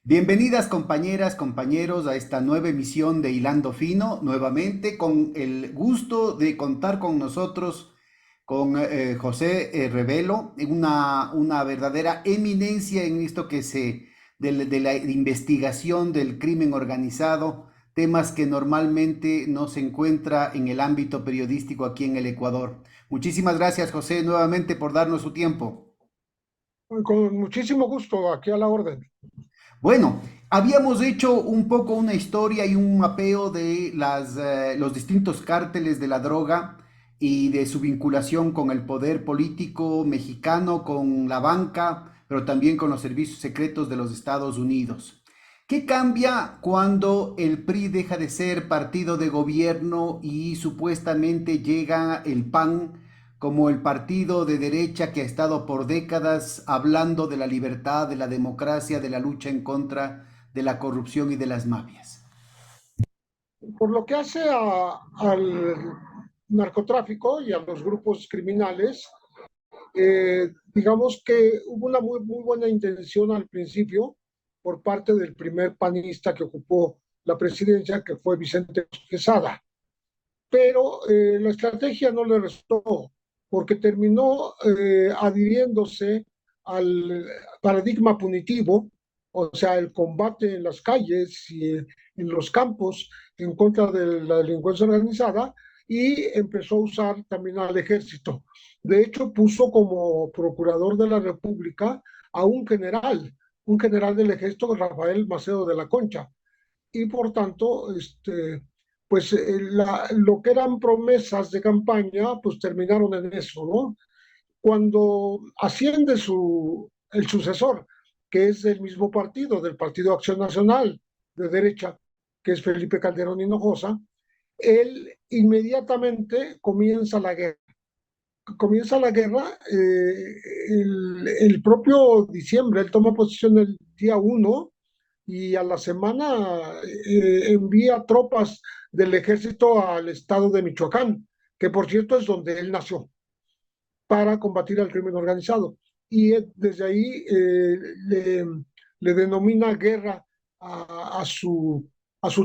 Bienvenidas compañeras, compañeros a esta nueva emisión de Hilando Fino, nuevamente con el gusto de contar con nosotros, con José Revelo, una verdadera eminencia en esto de la investigación del crimen organizado, temas que normalmente no se encuentra en el ámbito periodístico aquí en el Ecuador. Muchísimas gracias, José, nuevamente por darnos su tiempo. Con muchísimo gusto, aquí a la orden. Bueno, habíamos hecho un poco una historia y un mapeo de los distintos cárteles de la droga y de su vinculación con el poder político mexicano, con la banca, pero también con los servicios secretos de los Estados Unidos. ¿Qué cambia cuando el PRI deja de ser partido de gobierno y supuestamente llega el PAN como el partido de derecha que ha estado por décadas hablando de la libertad, de la democracia, de la lucha en contra de la corrupción y de las mafias? Por lo que hace al narcotráfico y a los grupos criminales, digamos que hubo una muy buena intención al principio por parte del primer panista que ocupó la presidencia, que fue Vicente Quesada. Pero la estrategia no le resultó, porque terminó adhiriéndose al paradigma punitivo, o sea, el combate en las calles y en los campos en contra de la delincuencia organizada, y empezó a usar también al ejército. De hecho, puso como procurador de la República a un general del ejército, Rafael Macedo de la Concha, y por tanto, pues lo que eran promesas de campaña, pues terminaron en eso, ¿no? Cuando asciende el sucesor, que es del mismo partido, del Partido Acción Nacional de derecha, que es Felipe Calderón Hinojosa, él inmediatamente comienza la guerra. Comienza la guerra el propio diciembre, él toma posición el día 1, y a la semana envía tropas del ejército al estado de Michoacán, que por cierto es donde él nació, para combatir al crimen organizado. Y desde ahí le denomina guerra a su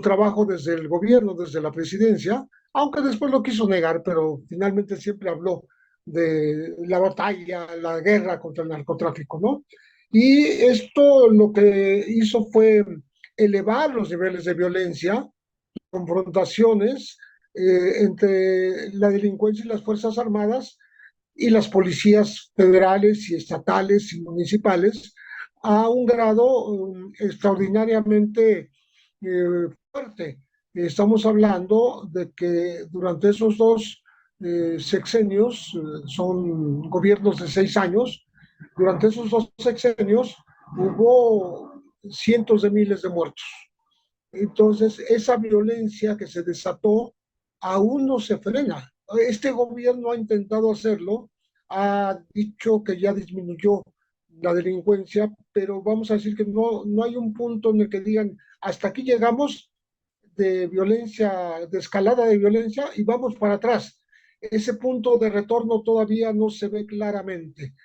trabajo desde el gobierno, desde la presidencia, aunque después lo quiso negar, pero finalmente siempre habló de la batalla, la guerra contra el narcotráfico, ¿no? Y esto lo que hizo fue elevar los niveles de violencia, confrontaciones entre la delincuencia y las Fuerzas Armadas y las policías federales y estatales y municipales a un grado extraordinariamente fuerte. Estamos hablando de que durante esos dos sexenios, son gobiernos de 6 años, durante esos dos sexenios hubo cientos de miles de muertos. Entonces, esa violencia que se desató aún no se frena. Este gobierno ha intentado hacerlo, ha dicho que ya disminuyó la delincuencia, pero vamos a decir que no hay un punto en el que digan, hasta aquí llegamos de violencia, de escalada de violencia y vamos para atrás. Ese punto de retorno todavía no se ve claramente,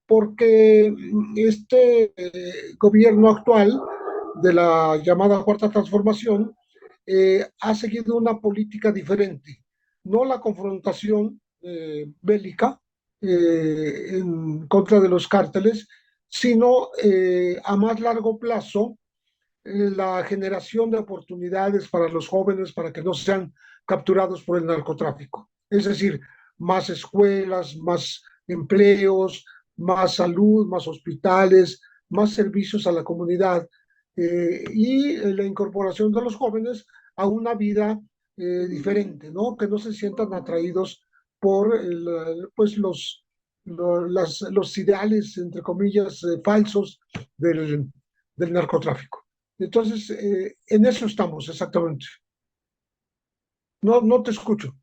porque este gobierno actual de la llamada Cuarta Transformación ha seguido una política diferente, no la confrontación bélica en contra de los cárteles, sino a más largo plazo la generación de oportunidades para los jóvenes para que no sean capturados por el narcotráfico. Es decir, más escuelas, más empleos, más salud, más hospitales, más servicios a la comunidad, y la incorporación de los jóvenes a una vida diferente, ¿no? Que no se sientan atraídos por pues los ideales, entre comillas, falsos del narcotráfico. Entonces, en eso estamos exactamente. No te escucho.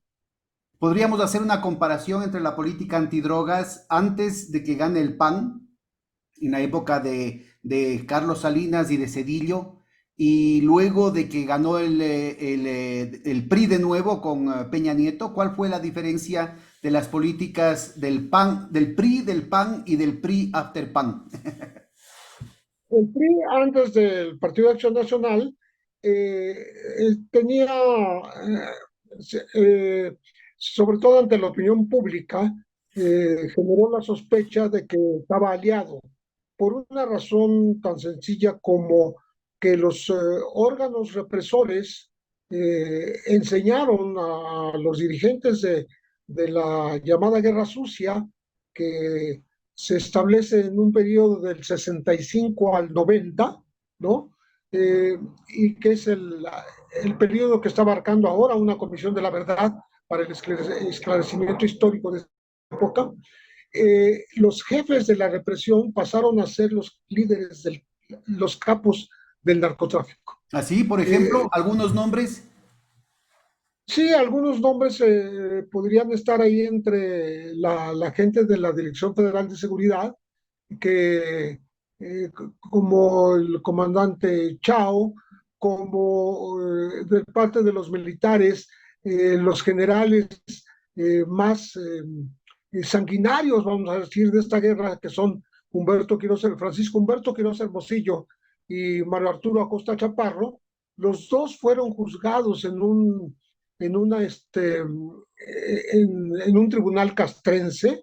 ¿Podríamos hacer una comparación entre la política antidrogas antes de que gane el PAN, en la época de Carlos Salinas y de Cedillo, y luego de que ganó el PRI de nuevo con Peña Nieto? ¿Cuál fue la diferencia de las políticas del PAN, del PRI, del PAN y del PRI after PAN? El PRI, antes del Partido de Acción Nacional, eh, tenía, sobre todo ante la opinión pública, generó la sospecha de que estaba aliado, por una razón tan sencilla como que los órganos represores enseñaron a los dirigentes de la llamada Guerra Sucia, que se establece en un periodo del 65 al 90, ¿no? Eh, y que es el periodo que está abarcando ahora una comisión de la verdad para el esclarecimiento histórico de esta época. Los jefes de la represión pasaron a ser los líderes, los capos del narcotráfico. Así, por ejemplo, Eh, algunos nombres. Sí, algunos nombres podrían estar ahí entre la gente de la Dirección Federal de Seguridad, que como el comandante Chao, como de parte de los militares, los generales más sanguinarios, vamos a decir, de esta guerra, que son Francisco Humberto Quiroz Hermosillo y Mario Arturo Acosta Chaparro. Los dos fueron juzgados en, una, en un tribunal castrense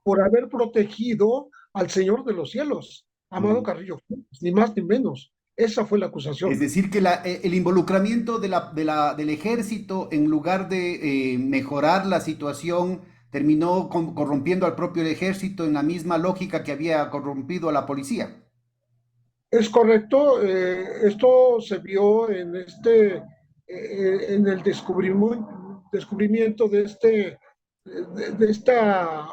por haber protegido al Señor de los Cielos, Amado Mm. Carrillo Fuentes, ni más ni menos. Esa fue la Es acusación. decir, que el involucramiento del ejército, en lugar de mejorar la situación, terminó corrompiendo al propio ejército en la misma lógica que había corrompido a la policía. Es correcto, esto se vio en el descubrimiento de esta,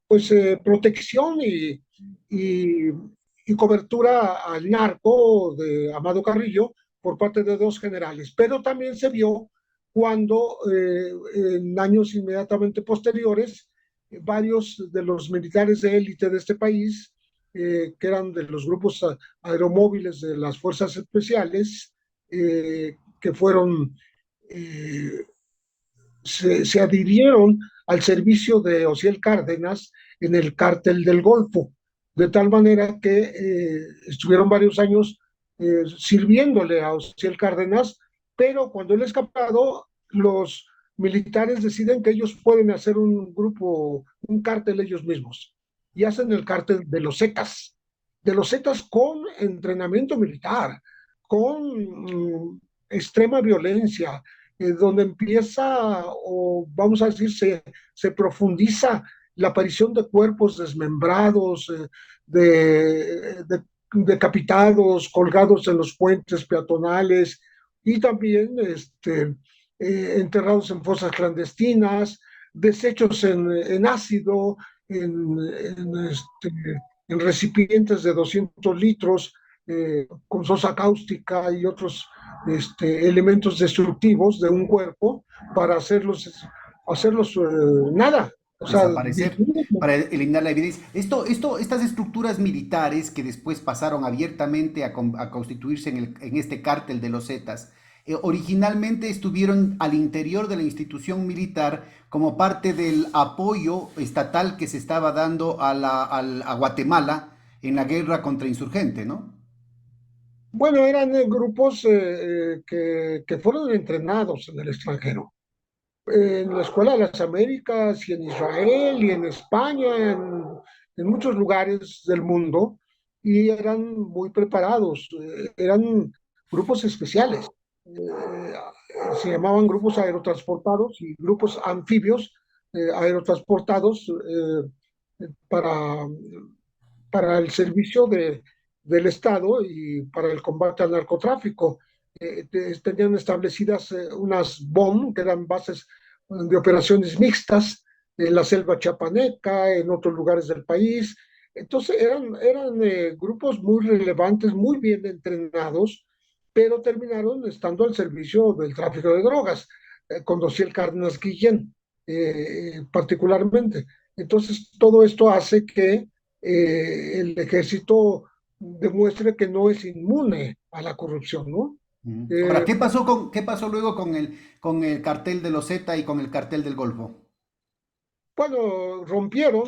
pues, protección y, y cobertura al narco de Amado Carrillo por parte de dos generales, pero también se vio cuando en años inmediatamente posteriores, varios de los militares de élite de este país, que eran de los grupos aeromóviles de las fuerzas especiales, que fueron, eh, se adhirieron al servicio de Ociel Cárdenas en el cártel del Golfo, de tal manera que estuvieron varios años sirviéndole a Ociel Cárdenas, pero cuando él es capturado, los militares deciden que ellos pueden hacer un grupo, un cártel ellos mismos, y hacen el cártel de los Zetas con entrenamiento militar, con extrema violencia, donde empieza, o vamos a decir, se profundiza la aparición de cuerpos desmembrados, decapitados, colgados en los puentes peatonales y también enterrados en fosas clandestinas, desechos en ácido, en recipientes de 200 litros, con sosa cáustica y otros elementos destructivos de un cuerpo para hacerlos nada. O sea, Desaparecer para eliminar la evidencia. Estas estructuras militares que después pasaron abiertamente a constituirse en este cártel de los Zetas, originalmente estuvieron al interior de la institución militar como parte del apoyo estatal que se estaba dando a Guatemala en la guerra contra insurgente, ¿no? bueno, eran grupos que fueron entrenados en el extranjero, en la Escuela de las Américas y en Israel y en España, en muchos lugares del mundo, y eran muy preparados, eran grupos especiales. Se llamaban grupos aerotransportados y grupos anfibios aerotransportados para, para el servicio del Estado y para el combate al narcotráfico. Tenían establecidas unas BOM, que eran bases de operaciones mixtas, en la selva chiapaneca, en otros lugares del país. Entonces eran grupos muy relevantes, muy bien entrenados, pero terminaron estando al servicio del tráfico de drogas, con Dosiel Cárdenas Guillén, particularmente. Entonces, todo esto hace que el ejército demuestre que no es inmune a la corrupción, ¿no? Ahora, Eh, qué pasó luego con el cartel de los Zeta y con el cartel del Golfo? Bueno, rompieron,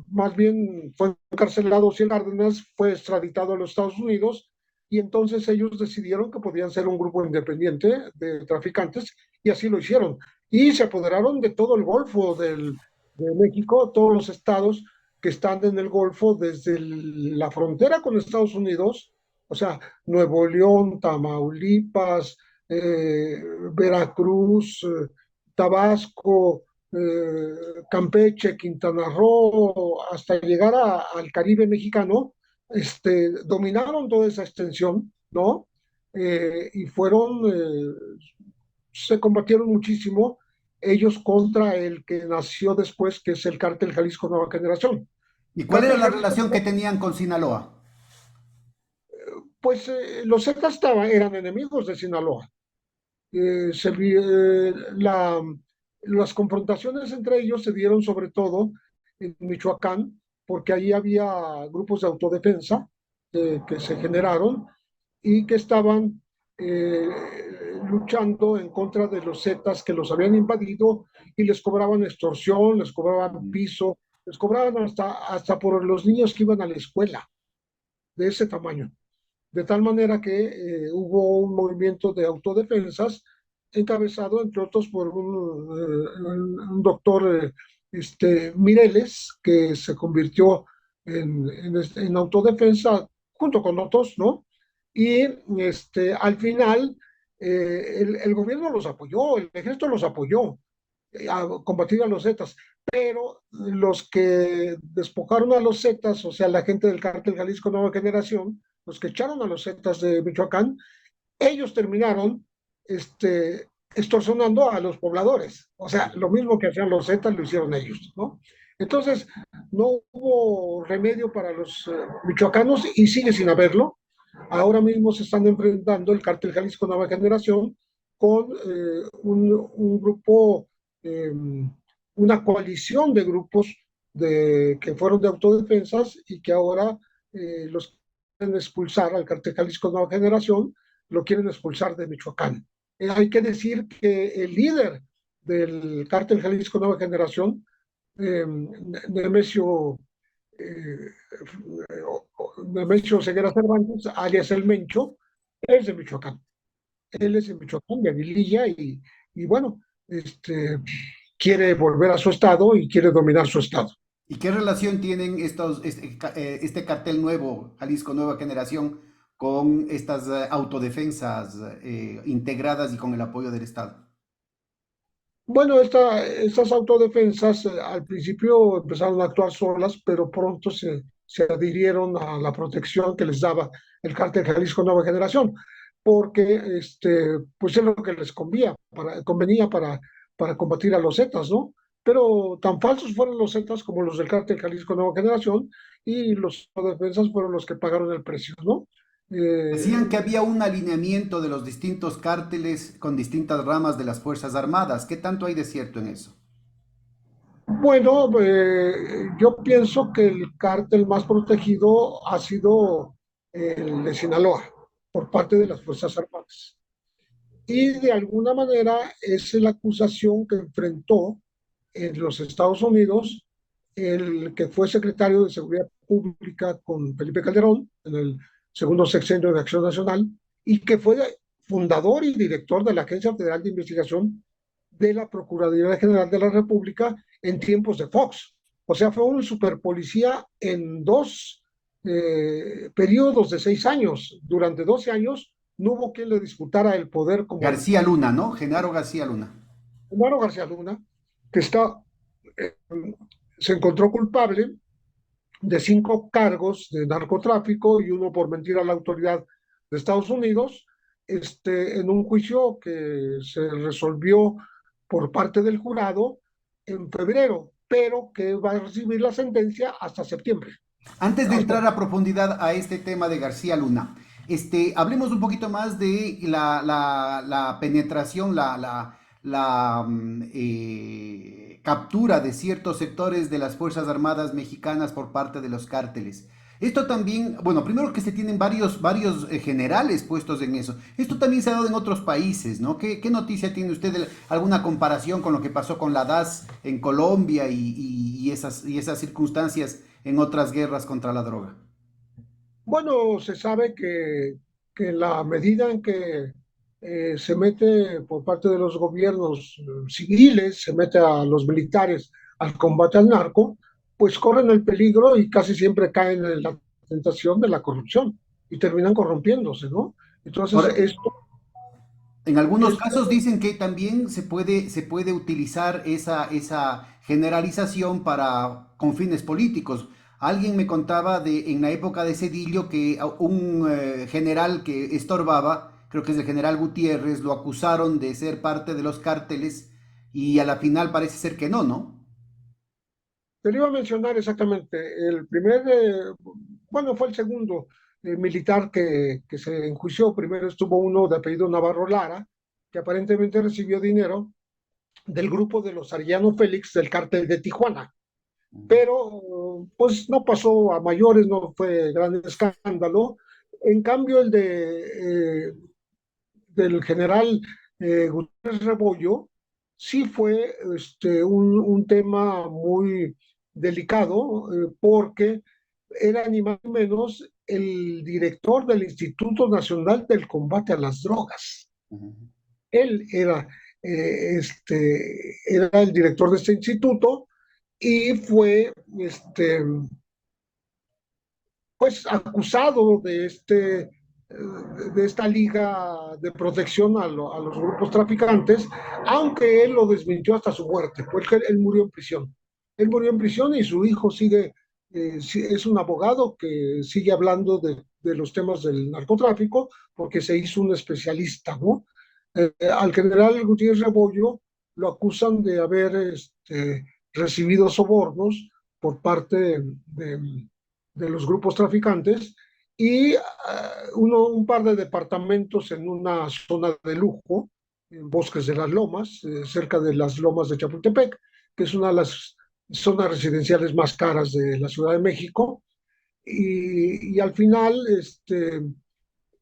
más bien fue encarcelado Ciel Cárdenas, fue extraditado a los Estados Unidos y entonces ellos decidieron que podían ser un grupo independiente de traficantes y así lo hicieron. Y se apoderaron de todo el Golfo de México, todos los estados que están en el Golfo, desde la frontera con Estados Unidos, o sea, Nuevo León, Tamaulipas, Veracruz, Tabasco, Campeche, Quintana Roo, hasta llegar al Caribe mexicano, dominaron toda esa extensión, ¿no? Y se combatieron muchísimo ellos contra el que nació después, que es el cártel Jalisco Nueva Generación. ¿Y cuál era Cártel la Jalisco, relación que tenían con Sinaloa? pues los Zetas eran enemigos de Sinaloa. Se, las confrontaciones entre ellos se dieron sobre todo en Michoacán, porque ahí había grupos de autodefensa que se generaron y que estaban eh, luchando en contra de los Zetas que los habían invadido y les cobraban extorsión, les cobraban piso, les cobraban hasta por los niños que iban a la escuela, de ese tamaño. De tal manera que hubo un movimiento de autodefensas encabezado, entre otros, por un doctor Mireles, que se convirtió en autodefensa junto con otros, ¿no? Y al final el gobierno los apoyó, el ejército los apoyó a combatir a los Zetas, pero los que despojaron a los Zetas, o sea, la gente del cártel Jalisco Nueva Generación, los que echaron a los Zetas de Michoacán, ellos terminaron extorsionando a los pobladores. O sea, lo mismo que hacían los Zetas lo hicieron ellos, ¿no? Entonces, no hubo remedio para los michoacanos y sigue sin haberlo. Ahora mismo se están enfrentando el cártel Jalisco Nueva Generación con un grupo, eh, una coalición de grupos que fueron de autodefensas y que ahora los quieren expulsar al cártel Jalisco Nueva Generación, lo quieren expulsar de Michoacán. Hay que decir que el líder del cártel Jalisco Nueva Generación, Nemesio eh, Mencho Ceguera Cervantes, alias El Mencho, es de Michoacán. Él es de Michoacán, de Aguililla, y bueno, quiere volver a su estado y quiere dominar su estado. ¿Y qué relación tienen este cartel nuevo, Jalisco Nueva Generación, con estas autodefensas integradas y con el apoyo del Estado? Bueno, estas autodefensas al principio empezaron a actuar solas, pero pronto se adhirieron a la protección que les daba el cártel Jalisco Nueva Generación, porque pues es lo que les convenía para combatir a los Zetas, ¿no? Pero tan falsos fueron los Zetas como los del cártel Jalisco Nueva Generación, y los autodefensas fueron los que pagaron el precio, ¿no? Decían Eh, que había un alineamiento de los distintos cárteles con distintas ramas de las Fuerzas Armadas. ¿Qué tanto hay de cierto en eso? Bueno, yo pienso que el cártel más protegido ha sido el de Sinaloa por parte de las Fuerzas Armadas. Y de alguna manera es la acusación que enfrentó en los Estados Unidos el que fue secretario de Seguridad Pública con Felipe Calderón en el segundo sexenio de Acción Nacional y que fue fundador y director de la Agencia Federal de Investigación de la Procuraduría General de la República en tiempos de Fox. O sea, fue un superpolicía en dos periodos de 6 años. Durante 12 años no hubo quien le disputara el poder como García Luna, ¿no? Genaro García Luna. Humano García Luna, que eh, se encontró culpable de 5 cargos de narcotráfico y uno por mentir a la autoridad de Estados Unidos, en un juicio que se resolvió por parte del jurado en febrero, pero que va a recibir la sentencia hasta septiembre. Antes de Hasta, entrar a profundidad a este tema de García Luna, hablemos un poquito más de la penetración, captura de ciertos sectores de las Fuerzas Armadas mexicanas por parte de los cárteles. Esto también, bueno, primero que se tienen varios generales puestos en eso. Esto también se ha dado en otros países, ¿no? ¿Qué noticia tiene usted de alguna comparación con lo que pasó con la DAS en Colombia y esas circunstancias en otras guerras contra la droga? Bueno, se sabe que la medida en que se mete por parte de los gobiernos civiles, se mete a los militares al combate al narco, pues corren el peligro y casi siempre caen en la tentación de la corrupción y terminan corrompiéndose, ¿no? Entonces, Ahora, en algunos casos esto dicen que también se puede utilizar esa generalización con fines políticos. Alguien me contaba en la época de Cedillo que a un general que estorbaba, creo que es el general Gutiérrez, lo acusaron de ser parte de los cárteles y a la final parece ser que no, ¿no? te lo iba a mencionar exactamente. El primer, bueno, fue el segundo militar que se enjuició. Primero estuvo uno de apellido Navarro Lara, que aparentemente recibió dinero del grupo de los Arellano Félix del cártel de Tijuana. Pero pues no pasó a mayores, no fue gran escándalo. En cambio, del general Gutiérrez Rebollo sí fue un tema muy delicado porque era ni más ni menos el director del Instituto Nacional del Combate a las Drogas. Ujú. Él era el director de este instituto y fue pues acusado de esta liga de protección a los grupos traficantes, aunque él lo desmintió hasta su muerte, porque él murió en prisión. Él murió en prisión y su hijo es un abogado que sigue hablando de los temas del narcotráfico, porque se hizo un especialista, ¿no? Al general Gutiérrez Rebollo lo acusan de haber recibido sobornos por parte de los grupos traficantes y un par de departamentos en una zona de lujo, en Bosques de las Lomas, cerca de las Lomas de Chapultepec, que es una de las zonas residenciales más caras de la Ciudad de México. Y al final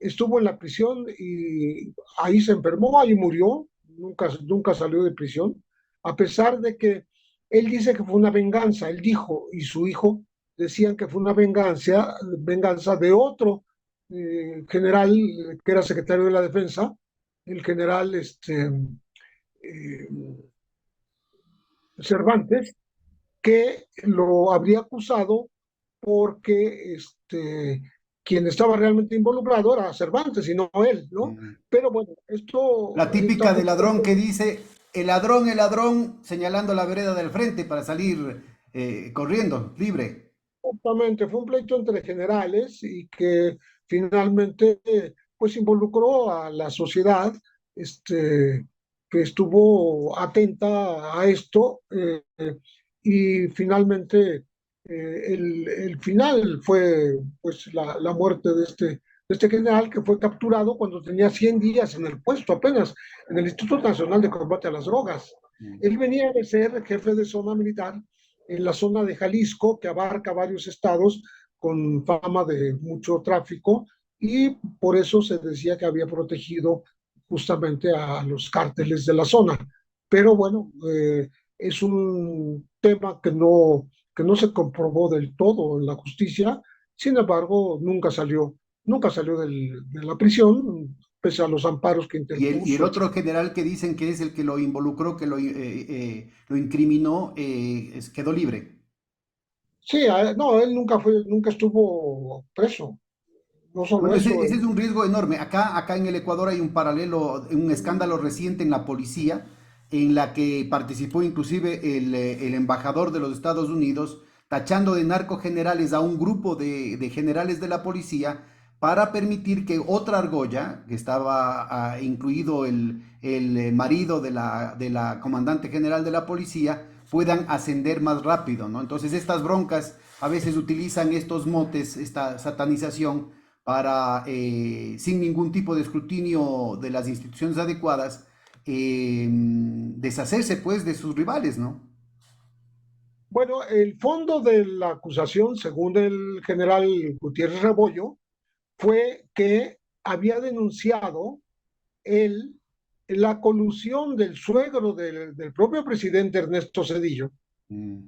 estuvo en la prisión y ahí se enfermó, ahí murió, nunca salió de prisión, a pesar de que él dice que fue una venganza, él dijo, y su hijo decían que fue una venganza de otro general que era secretario de la Defensa, el general eh, Cervantes, que lo habría acusado porque quien estaba realmente involucrado era Cervantes y no él, ¿no? Ujú. Pero bueno, esto La típica está del muy ladrón que dice, el ladrón, señalando la vereda del frente para salir corriendo, libre. exactamente, fue un pleito entre generales y que finalmente pues involucró a la sociedad que estuvo atenta a esto y finalmente el final fue pues la muerte de este general que fue capturado cuando tenía 100 días en el puesto apenas en el Instituto Nacional de Combate a las Drogas. Él venía de ser jefe de zona militar en la zona de Jalisco, que abarca varios estados con fama de mucho tráfico, y por eso se decía que había protegido justamente a los cárteles de la zona. Pero bueno, es un tema que no se comprobó del todo en la justicia, sin embargo, nunca salió de la prisión, pese a los amparos que Y el interpuso, otro etc. general que dicen que es el que lo involucró, que lo incriminó, quedó libre. Sí, no, él nunca estuvo preso. No solo Bueno, ese, eso, ese es un riesgo enorme. Acá en el Ecuador hay un paralelo, un escándalo reciente en la policía, en la que participó inclusive el embajador de los Estados Unidos, tachando de narcogenerales a un grupo de generales de la policía para permitir que otra argolla, que estaba incluido el marido de la comandante general de la policía, puedan ascender más rápido, ¿no? Entonces estas broncas a veces utilizan estos motes, esta satanización para, sin ningún tipo de escrutinio de las instituciones adecuadas, deshacerse pues de sus rivales, ¿no? Bueno, el fondo de la acusación, según el general Gutiérrez Rebollo, fue que había denunciado él la colusión del suegro del propio presidente Ernesto Zedillo Mm,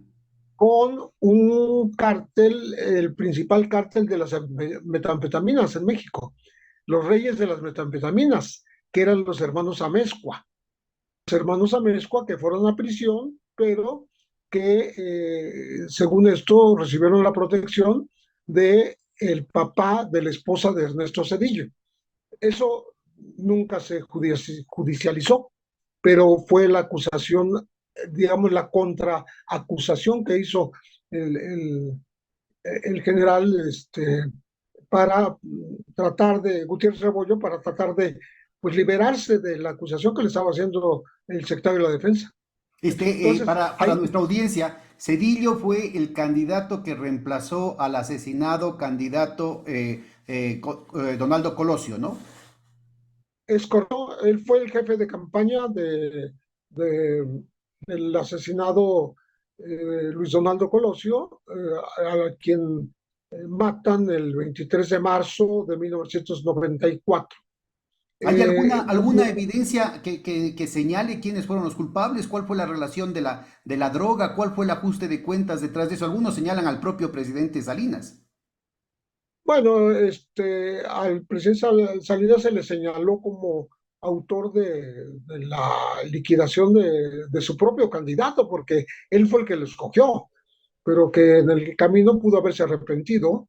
con un cártel, el principal cártel de las metanfetaminas en México, los reyes de las metanfetaminas, que eran los hermanos Amezcua. Los hermanos Amezcua que fueron a prisión, pero que según esto recibieron la protección de el papá de la esposa de Ernesto Zedillo. Eso nunca se judicializó, pero fue la acusación, digamos, la contraacusación que hizo el, el, el general para tratar de, Gutiérrez Rebollo, para tratar de pues liberarse de la acusación que le estaba haciendo el secretario de la Defensa. Entonces, para ahí nuestra audiencia, Cedillo fue el candidato que reemplazó al asesinado candidato Donaldo Colosio, ¿no? es correcto, él fue el jefe de campaña del asesinado Luis Donaldo Colosio, a quien matan el 23 de marzo de 1994. ¿Hay Eh, alguna evidencia que señale quiénes fueron los culpables? ¿Cuál fue la relación de la droga? ¿Cuál fue el ajuste de cuentas detrás de eso? Algunos señalan al propio presidente Salinas. bueno, al presidente Salinas se le señaló como autor de la liquidación de su propio candidato, porque él fue el que lo escogió, pero que en el camino pudo haberse arrepentido.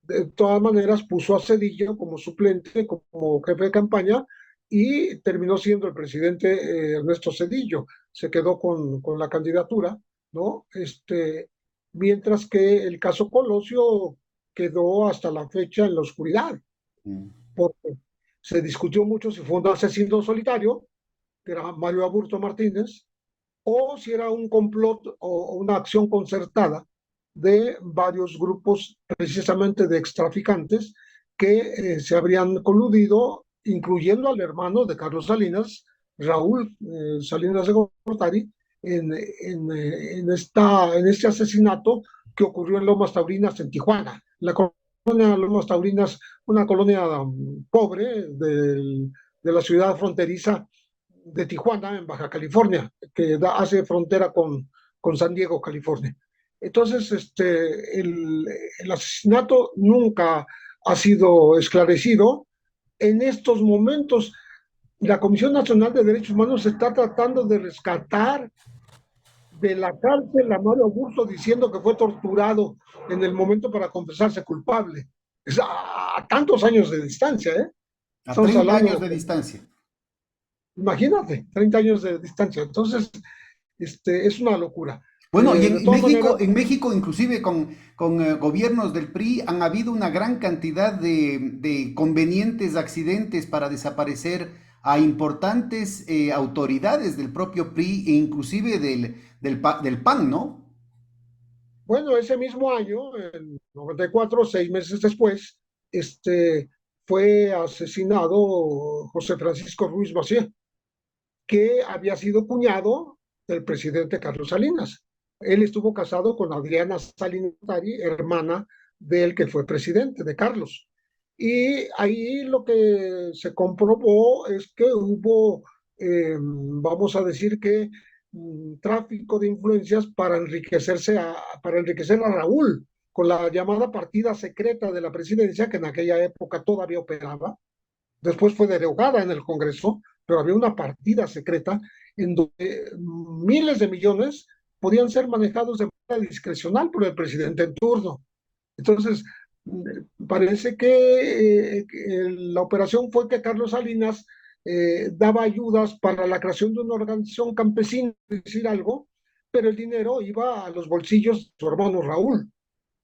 De todas maneras, puso a Cedillo como suplente, como jefe de campaña, y terminó siendo el presidente Ernesto Cedillo. Se quedó con la candidatura, ¿no? Mientras que el caso Colosio quedó hasta la fecha en la oscuridad, Mm. porque se discutió mucho si fue un asesino solitario, que era Mario Aburto Martínez, o si era un complot o una acción concertada de varios grupos, precisamente de extraficantes, que se habrían coludido, incluyendo al hermano de Carlos Salinas, Raúl Salinas de Gortari, en este asesinato que ocurrió en Lomas Taurinas, en Tijuana. La colonia Lomas Taurinas, una colonia pobre de la ciudad fronteriza de Tijuana, en Baja California, que hace frontera con San Diego, California. Entonces, el asesinato nunca ha sido esclarecido. En estos momentos, la Comisión Nacional de Derechos Humanos está tratando de rescatar de la cárcel a Mario Augusto diciendo que fue torturado en el momento para confesarse culpable. Es a tantos años de distancia, ¿eh? A Estamos 30 años hablando, de distancia. imagínate, 30 años de distancia. Entonces, es una locura. Bueno, y De todas maneras, En México, inclusive con gobiernos del PRI, han habido una gran cantidad de convenientes accidentes para desaparecer a importantes autoridades del propio PRI e inclusive del PAN, ¿no? bueno, ese mismo año, en 94, 6 meses después, fue asesinado José Francisco Ruiz Massieu, que había sido cuñado del presidente Carlos Salinas. Él estuvo casado con Adriana Salinas, hermana del que fue presidente, de Carlos. Y ahí lo que se comprobó es que hubo, vamos a decir que, tráfico de influencias para enriquecer a Raúl, con la llamada partida secreta de la presidencia, que en aquella época todavía operaba. Después fue derogada en el Congreso, pero había una partida secreta en donde miles de millones podían ser manejados de manera discrecional por el presidente en turno. Entonces, parece que la operación fue que Carlos Salinas daba ayudas para la creación de una organización campesina, decir algo, pero el dinero iba a los bolsillos de su hermano Raúl.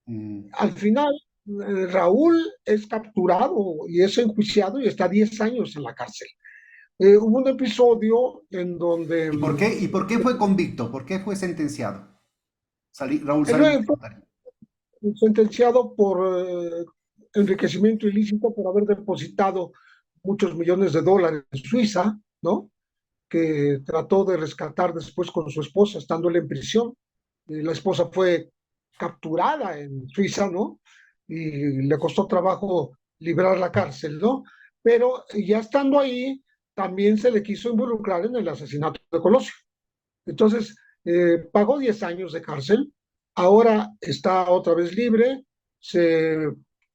Mm. Al final, Raúl es capturado y es enjuiciado y está 10 años en la cárcel. Hubo un episodio en donde Y por qué fue convicto? ¿Por qué fue sentenciado? Raúl Salinas él de fue Gortari. sentenciado por enriquecimiento ilícito por haber depositado muchos millones de dólares en Suiza, ¿no? Que trató de rescatar después con su esposa, estando él en prisión. La esposa fue capturada en Suiza, ¿no? Y le costó trabajo librar la cárcel, ¿no? Pero ya estando ahí, también se le quiso involucrar en el asesinato de Colosio. Entonces, pagó 10 años de cárcel, ahora está otra vez libre, se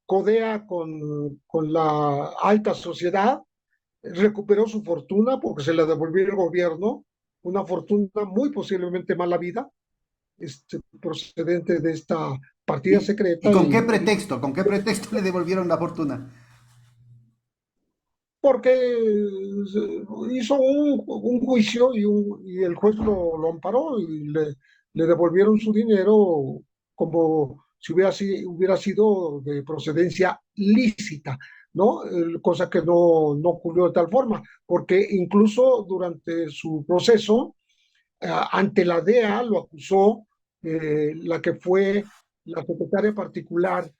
codea con la alta sociedad, recuperó su fortuna porque se le devolvió el gobierno, una fortuna muy posiblemente mala vida, procedente de esta partida Y secreta con qué pretexto? ¿Con qué pretexto le devolvieron la fortuna? porque hizo un juicio y el juez lo amparó y le devolvieron su dinero como si hubiera sido de procedencia lícita, ¿no? Cosa que no ocurrió de tal forma, porque incluso durante su proceso, ante la DEA lo acusó la que fue la secretaria particular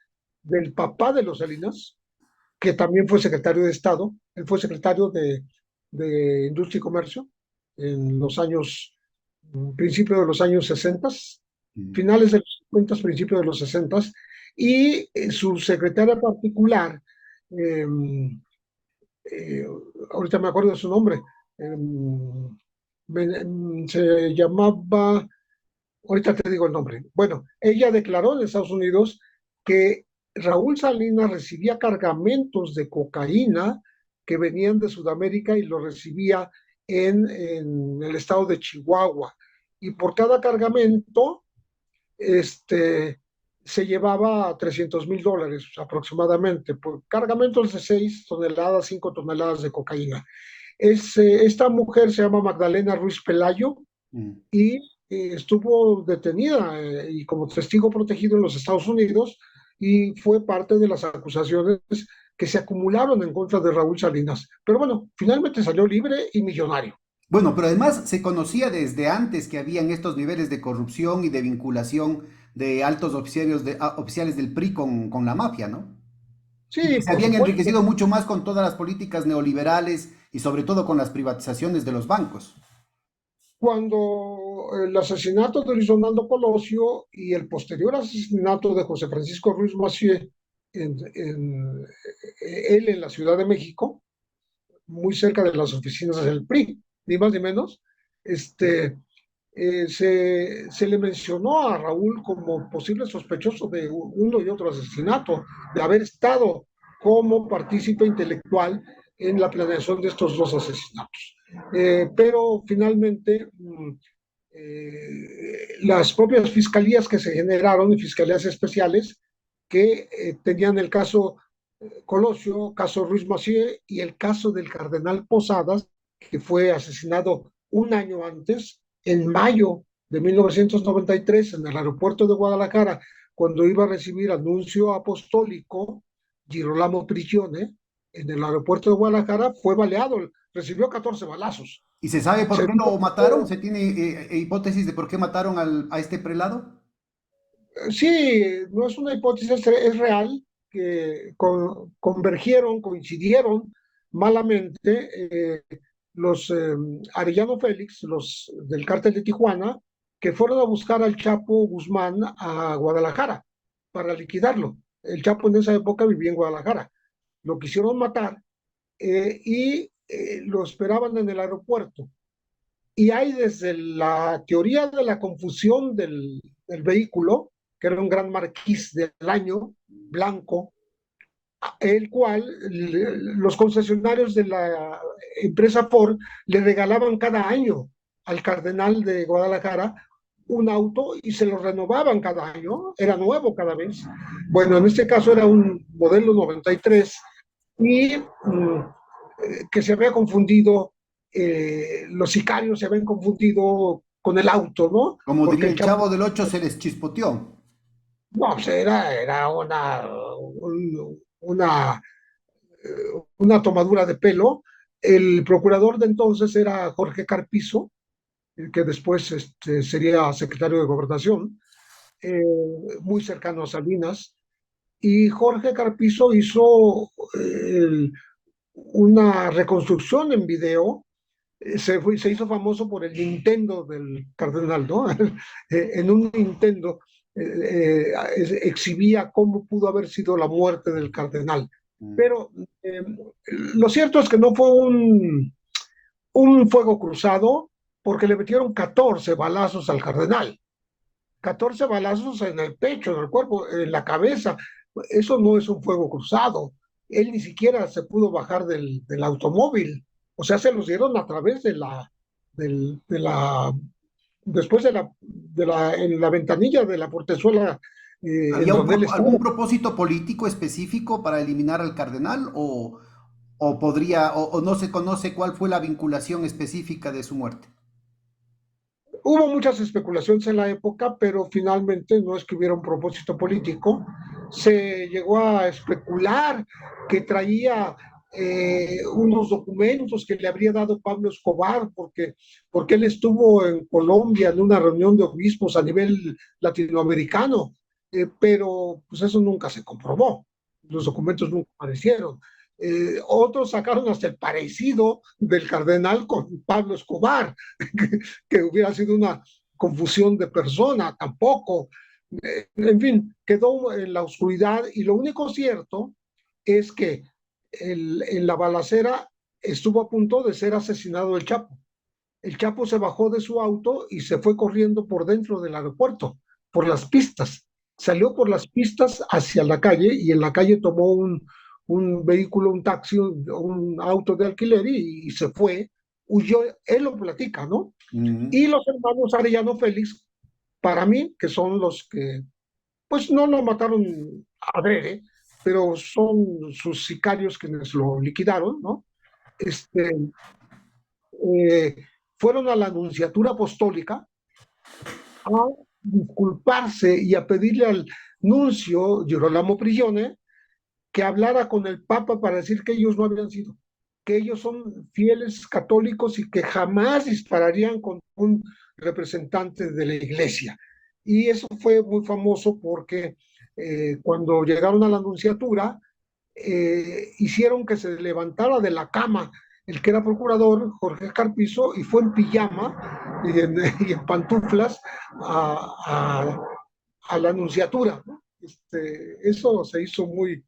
del papá de los Salinas, que también fue secretario de Estado. Él fue secretario de Industria y Comercio en los años, principios de los años 60, Mm. finales de los 50, principios de los 60, y su secretaria particular, eh, eh, ahorita me acuerdo de su nombre, eh, se llamaba, ahorita te digo el nombre. Bueno, ella declaró en Estados Unidos que Raúl Salinas recibía cargamentos de cocaína que venían de Sudamérica y lo recibía en el estado de Chihuahua. Y por cada cargamento, este, se llevaba $300,000 aproximadamente, por cargamentos de 6 toneladas, 5 toneladas de cocaína. Esta mujer se llama Magdalena Ruiz Pelayo Mm. y estuvo detenida y como testigo protegido en los Estados Unidos y fue parte de las acusaciones que se acumularon en contra de Raúl Salinas. Pero bueno, finalmente salió libre y millonario. Bueno, pero además se conocía desde antes que habían estos niveles de corrupción y de vinculación de altos oficiales del PRI con la mafia, ¿no? Y Sí, que se por habían supuesto. enriquecido mucho más con todas las políticas neoliberales y sobre todo con las privatizaciones de los bancos. Cuando el asesinato de Luis Donaldo Colosio y el posterior asesinato de José Francisco Ruiz Massieu él en la Ciudad de México, muy cerca de las oficinas del PRI, ni más ni menos, este, se le mencionó a Raúl como posible sospechoso de uno y otro asesinato, de haber estado como partícipe intelectual en la planeación de estos dos asesinatos. Pero finalmente las propias fiscalías que se generaron y fiscalías especiales que tenían el caso Colosio, caso Ruiz Massieu y el caso del cardenal Posadas, que fue asesinado un año antes, en mayo de 1993, en el aeropuerto de Guadalajara, cuando iba a recibir anuncio apostólico, Girolamo Prigione, en el aeropuerto de Guadalajara, fue baleado, recibió 14 balazos. ¿Y se sabe por Se qué lo mataron? ¿Se tiene hipótesis de por qué mataron a este prelado? Sí, no es una hipótesis, es real que convergieron, coincidieron malamente los Arellano Félix, los del cártel de Tijuana, que fueron a buscar al Chapo Guzmán a Guadalajara para liquidarlo. El Chapo en esa época vivía en Guadalajara. Lo quisieron matar y lo esperaban en el aeropuerto. Y hay desde la teoría de la confusión del vehículo, que era un gran marquís del año, blanco, el cual los concesionarios de la empresa Ford le regalaban cada año al cardenal de Guadalajara un auto y se lo renovaban cada año, era nuevo cada vez. Bueno, en este caso era un modelo 93 y que se había confundido, los sicarios se habían confundido con el auto, ¿no? Como Porque diría el el Chapo, Chavo del Ocho, se les chispoteó. no, pues era una, una tomadura de pelo. El procurador de entonces era Jorge Carpizo, que después sería secretario de Gobernación, eh, muy cercano a Salinas, y Jorge Carpizo hizo una reconstrucción en video se hizo famoso por el Nintendo del cardenal, ¿no? En un Nintendo exhibía cómo pudo haber sido la muerte del cardenal. Mm. Pero lo cierto es que no fue un fuego cruzado porque le metieron 14 balazos al cardenal. 14 balazos en el pecho, en el cuerpo, en la cabeza. Eso no es un fuego cruzado. Él ni siquiera se pudo bajar del automóvil. O sea, se los dieron a través de la después en la ventanilla de la portezuela en ¿Había donde él algún estuvo. propósito político específico para eliminar al cardenal o no se conoce cuál fue la vinculación específica de su muerte? Hubo muchas especulaciones en la época, pero finalmente no es que hubiera un propósito político. Se llegó a especular que traía unos documentos que le habría dado Pablo Escobar, porque él estuvo en Colombia en una reunión de obispos a nivel latinoamericano, pero pues eso nunca se comprobó. Los documentos nunca aparecieron. Otros sacaron hasta el parecido del cardenal con Pablo Escobar, que hubiera sido una confusión de persona, tampoco. En fin, quedó en la oscuridad y lo único cierto es que en la balacera estuvo a punto de ser asesinado el Chapo. El Chapo se bajó de su auto y se fue corriendo por dentro del aeropuerto, por las pistas. Salió por las pistas hacia la calle y en la calle tomó un vehículo, un taxi, un auto de alquiler y se fue. Huyó, él lo platica, ¿no? Mm. Y los hermanos Arellano Félix, para mí, que son los que, pues no lo mataron adrede, pero son sus sicarios quienes lo liquidaron, ¿no? Este, eh, fueron a la Nunciatura Apostólica a disculparse y a pedirle al nuncio Girolamo Prigione que hablara con el Papa para decir que ellos no habían sido, que ellos son fieles católicos y que jamás dispararían con un representante de la iglesia. Y eso fue muy famoso porque cuando llegaron a la Nunciatura, hicieron que se levantara de la cama el que era procurador, Jorge Carpizo, y fue en pijama y en pantuflas a, a la Nunciatura, ¿no? Eso se hizo muy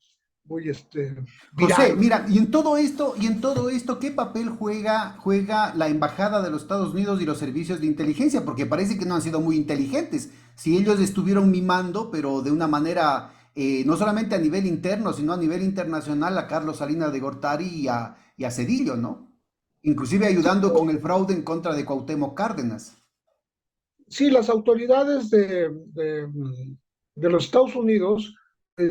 José, viral. mira, y en todo esto, ¿qué papel juega la Embajada de los Estados Unidos y los servicios de inteligencia? Porque parece que no han sido muy inteligentes. Si ellos estuvieron mimando, pero de una manera no solamente a nivel interno, sino a nivel internacional a Carlos Salinas de Gortari y a Cedillo, ¿no? Inclusive Sí, ayudando con el fraude en contra de Cuauhtémoc Cárdenas. sí, las autoridades de los Estados Unidos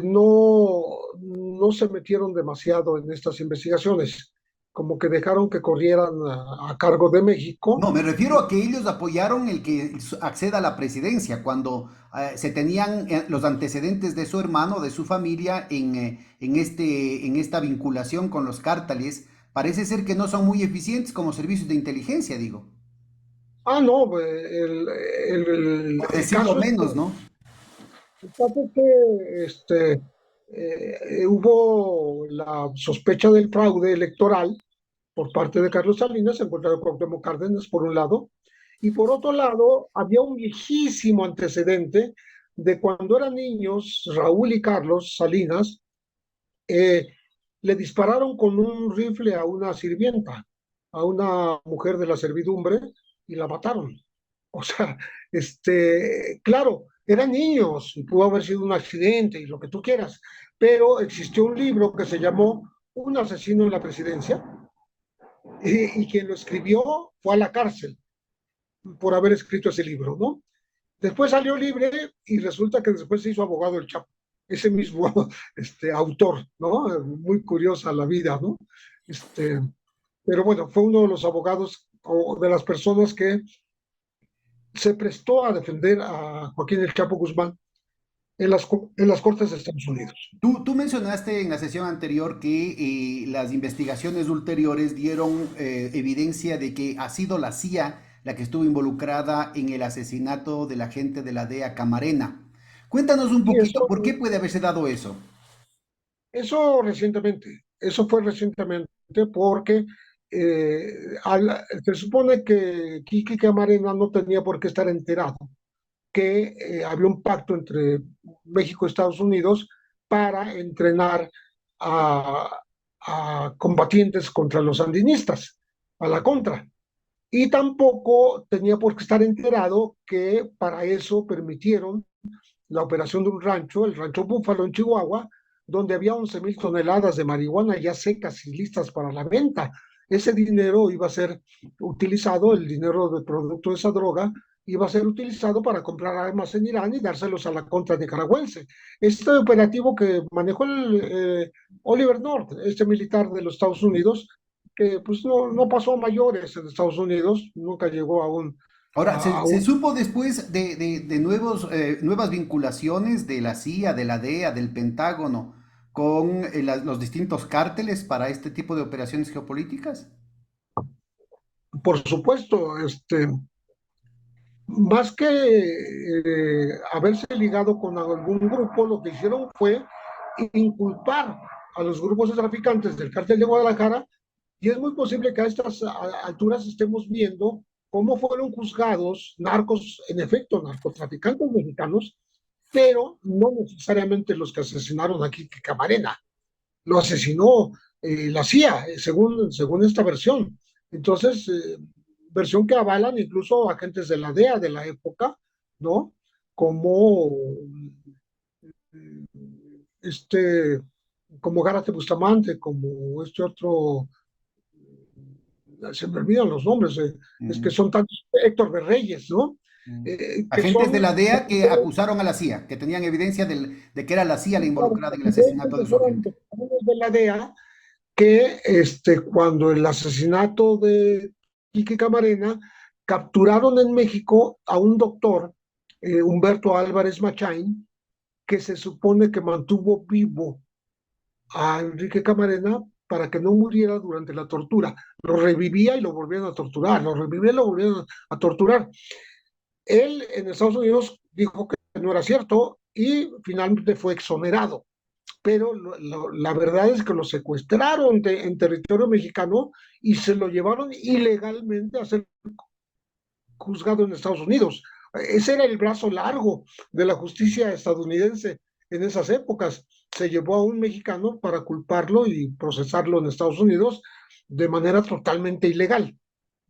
no se metieron demasiado en estas investigaciones, como que dejaron que corrieran a cargo de México. No, me refiero a que ellos apoyaron el que acceda a la presidencia cuando se tenían los antecedentes de su hermano, de su familia en esta vinculación con los cárteles. Parece ser que no son muy eficientes como servicios de inteligencia, digo, Ah, no, por el decirlo caso es menos, ¿no? el caso es que hubo la sospecha del fraude electoral por parte de Carlos Salinas en contra de Cuauhtémoc Cárdenas, por un lado, y por otro lado, había un viejísimo antecedente de cuando eran niños, Raúl y Carlos Salinas eh, le dispararon con un rifle a una sirvienta, a una mujer de la servidumbre, y la mataron. O sea, claro, eran niños y pudo haber sido un accidente y lo que tú quieras, pero existió un libro que se llamó Un asesino en la presidencia y quien lo escribió fue a la cárcel por haber escrito ese libro, ¿no? Después salió libre y resulta que después se hizo abogado el Chapo, ese mismo autor, ¿no? Muy curiosa la vida, ¿no? Este, pero bueno, fue uno de los abogados o de las personas que se prestó a defender a Joaquín el Chapo Guzmán en las Cortes de Estados Unidos. Tú mencionaste en la sesión anterior que las investigaciones ulteriores dieron evidencia de que ha sido la CIA la que estuvo involucrada en el asesinato del agente de la DEA Camarena. Cuéntanos un Y poquito, ¿por qué puede haberse dado eso? eso fue recientemente porque se supone que Kiki Camarena no tenía por qué estar enterado que había un pacto entre México y Estados Unidos para entrenar a, a combatientes contra los sandinistas, a la contra. Y tampoco tenía por qué estar enterado que para eso permitieron la operación de un rancho, el rancho Búfalo en Chihuahua, donde había 11,000 toneladas de marihuana ya secas y listas para la venta. Ese dinero iba a ser utilizado, el dinero del producto de esa droga, iba a ser utilizado para comprar armas en Irán y dárselos a la contra nicaragüense. Este operativo que manejó el Oliver North, este militar de los Estados Unidos, que pues no pasó a mayores en Estados Unidos, nunca llegó Ahora, a se un supo después de nuevas vinculaciones de la CIA, de la DEA, del Pentágono, con los distintos cárteles para este tipo de operaciones geopolíticas. por supuesto, más que haberse ligado con algún grupo, lo que hicieron fue inculpar a los grupos de traficantes del cártel de Guadalajara, y es muy posible que a estas alturas estemos viendo cómo fueron juzgados narcos, en efecto, narcotraficantes mexicanos, pero no necesariamente los que asesinaron a Kiki Camarena, lo asesinó la CIA, según esta versión. Entonces, versión que avalan incluso agentes de la DEA de la época, ¿no? Como este, como Gárate Bustamante, como este otro, se me olvidan los nombres, es que Mm, son tantos, Héctor de Reyes, ¿no? mm. Que Agentes de son la DEA que acusaron a la CIA, que tenían evidencia de que era la CIA la involucrada en el asesinato de su agente. de la DEA que cuando el asesinato de Quique Camarena, capturaron en México a un doctor, Humberto Álvarez Machain, que se supone que mantuvo vivo a Enrique Camarena para que no muriera durante la tortura. Lo revivía y lo volvían a torturar, lo revivía y lo volvían a torturar. Él en Estados Unidos dijo que no era cierto y finalmente fue exonerado, pero la verdad es que lo secuestraron en territorio mexicano y se lo llevaron ilegalmente a ser juzgado en Estados Unidos. Ese era el brazo largo de la justicia estadounidense en esas épocas. Se llevó a un mexicano para culparlo y procesarlo en Estados Unidos de manera totalmente ilegal.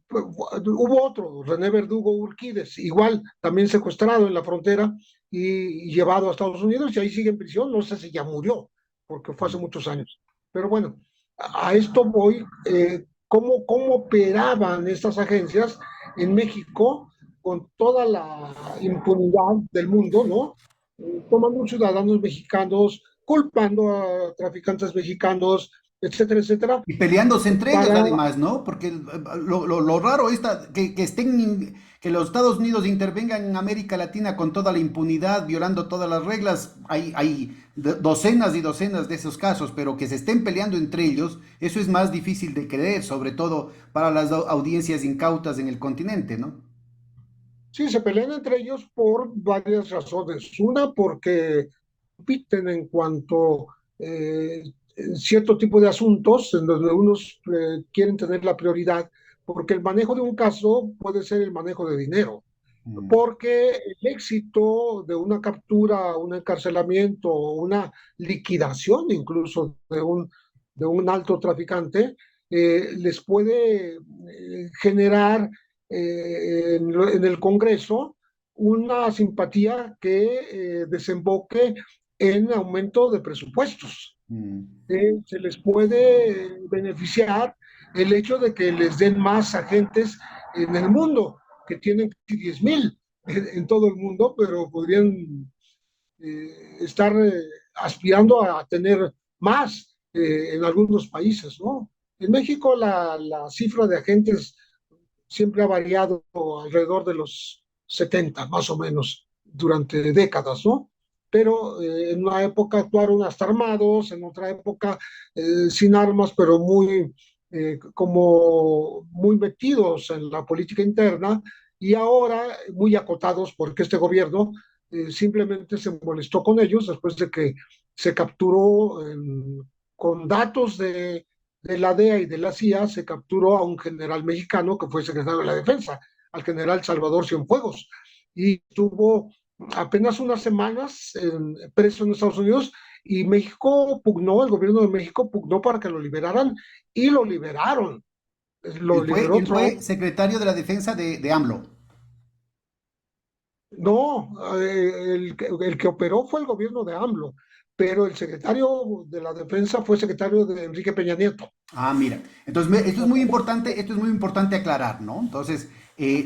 Hubo otro, René Verdugo Urquídez, igual también secuestrado en la frontera y llevado a Estados Unidos y ahí sigue en prisión, no sé si ya murió, porque fue hace muchos años. Pero bueno, a esto voy, cómo operaban estas agencias en México con toda la impunidad del mundo, ¿no? Tomando ciudadanos mexicanos, culpando a traficantes mexicanos, etcétera, etcétera, Y peleándose entre ellos para además, ¿no? Porque lo raro es que los Estados Unidos intervengan en América Latina con toda la impunidad, violando todas las reglas. Hay docenas y docenas de esos casos, pero que se estén peleando entre ellos, eso es más difícil de creer, sobre todo para las audiencias incautas en el continente, ¿no? sí, se pelean entre ellos por varias razones. Una, porque compiten en cuanto cierto tipo de asuntos en donde unos quieren tener la prioridad, porque el manejo de un caso puede ser el manejo de dinero, Mm. porque el éxito de una captura, un encarcelamiento o una liquidación incluso de un alto traficante les puede generar en el Congreso una simpatía que desemboque en aumento de presupuestos. Mm. Se les puede beneficiar el hecho de que les den más agentes en el mundo, que tienen 10,000 en todo el mundo, pero podrían estar aspirando a tener más en algunos países, ¿no? En México la cifra de agentes siempre ha variado alrededor de los 70, más o menos, durante décadas, ¿no? Pero en una época actuaron hasta armados, en otra época sin armas, pero como muy metidos en la política interna y ahora muy acotados porque este gobierno simplemente se molestó con ellos después de que se capturó con datos de la DEA y de la CIA se capturó a un general mexicano que fue secretario de la Defensa, al general Salvador Cienfuegos, y tuvo apenas unas semanas preso en Estados Unidos y México pugnó, el gobierno de México pugnó para que lo liberaran y lo liberaron. Lo liberó Él Trump. fue secretario de la defensa de AMLO. No, el que operó fue el gobierno de AMLO, pero el secretario de la Defensa fue secretario de Enrique Peña Nieto. Ah, mira. Entonces, esto es muy importante aclarar, ¿no? Entonces,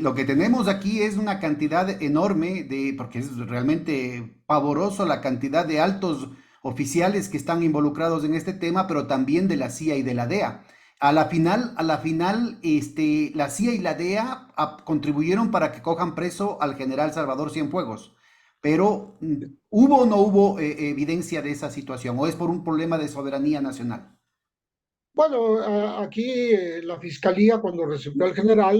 lo que tenemos aquí es una cantidad enorme porque es realmente pavoroso la cantidad de altos oficiales que están involucrados en este tema, pero también de la CIA y de la DEA. La CIA y la DEA contribuyeron para que cojan preso al general Salvador Cienfuegos. Pero, ¿hubo o no hubo evidencia de esa situación? ¿O es por un problema de soberanía nacional? Bueno, aquí la fiscalía cuando recibió al general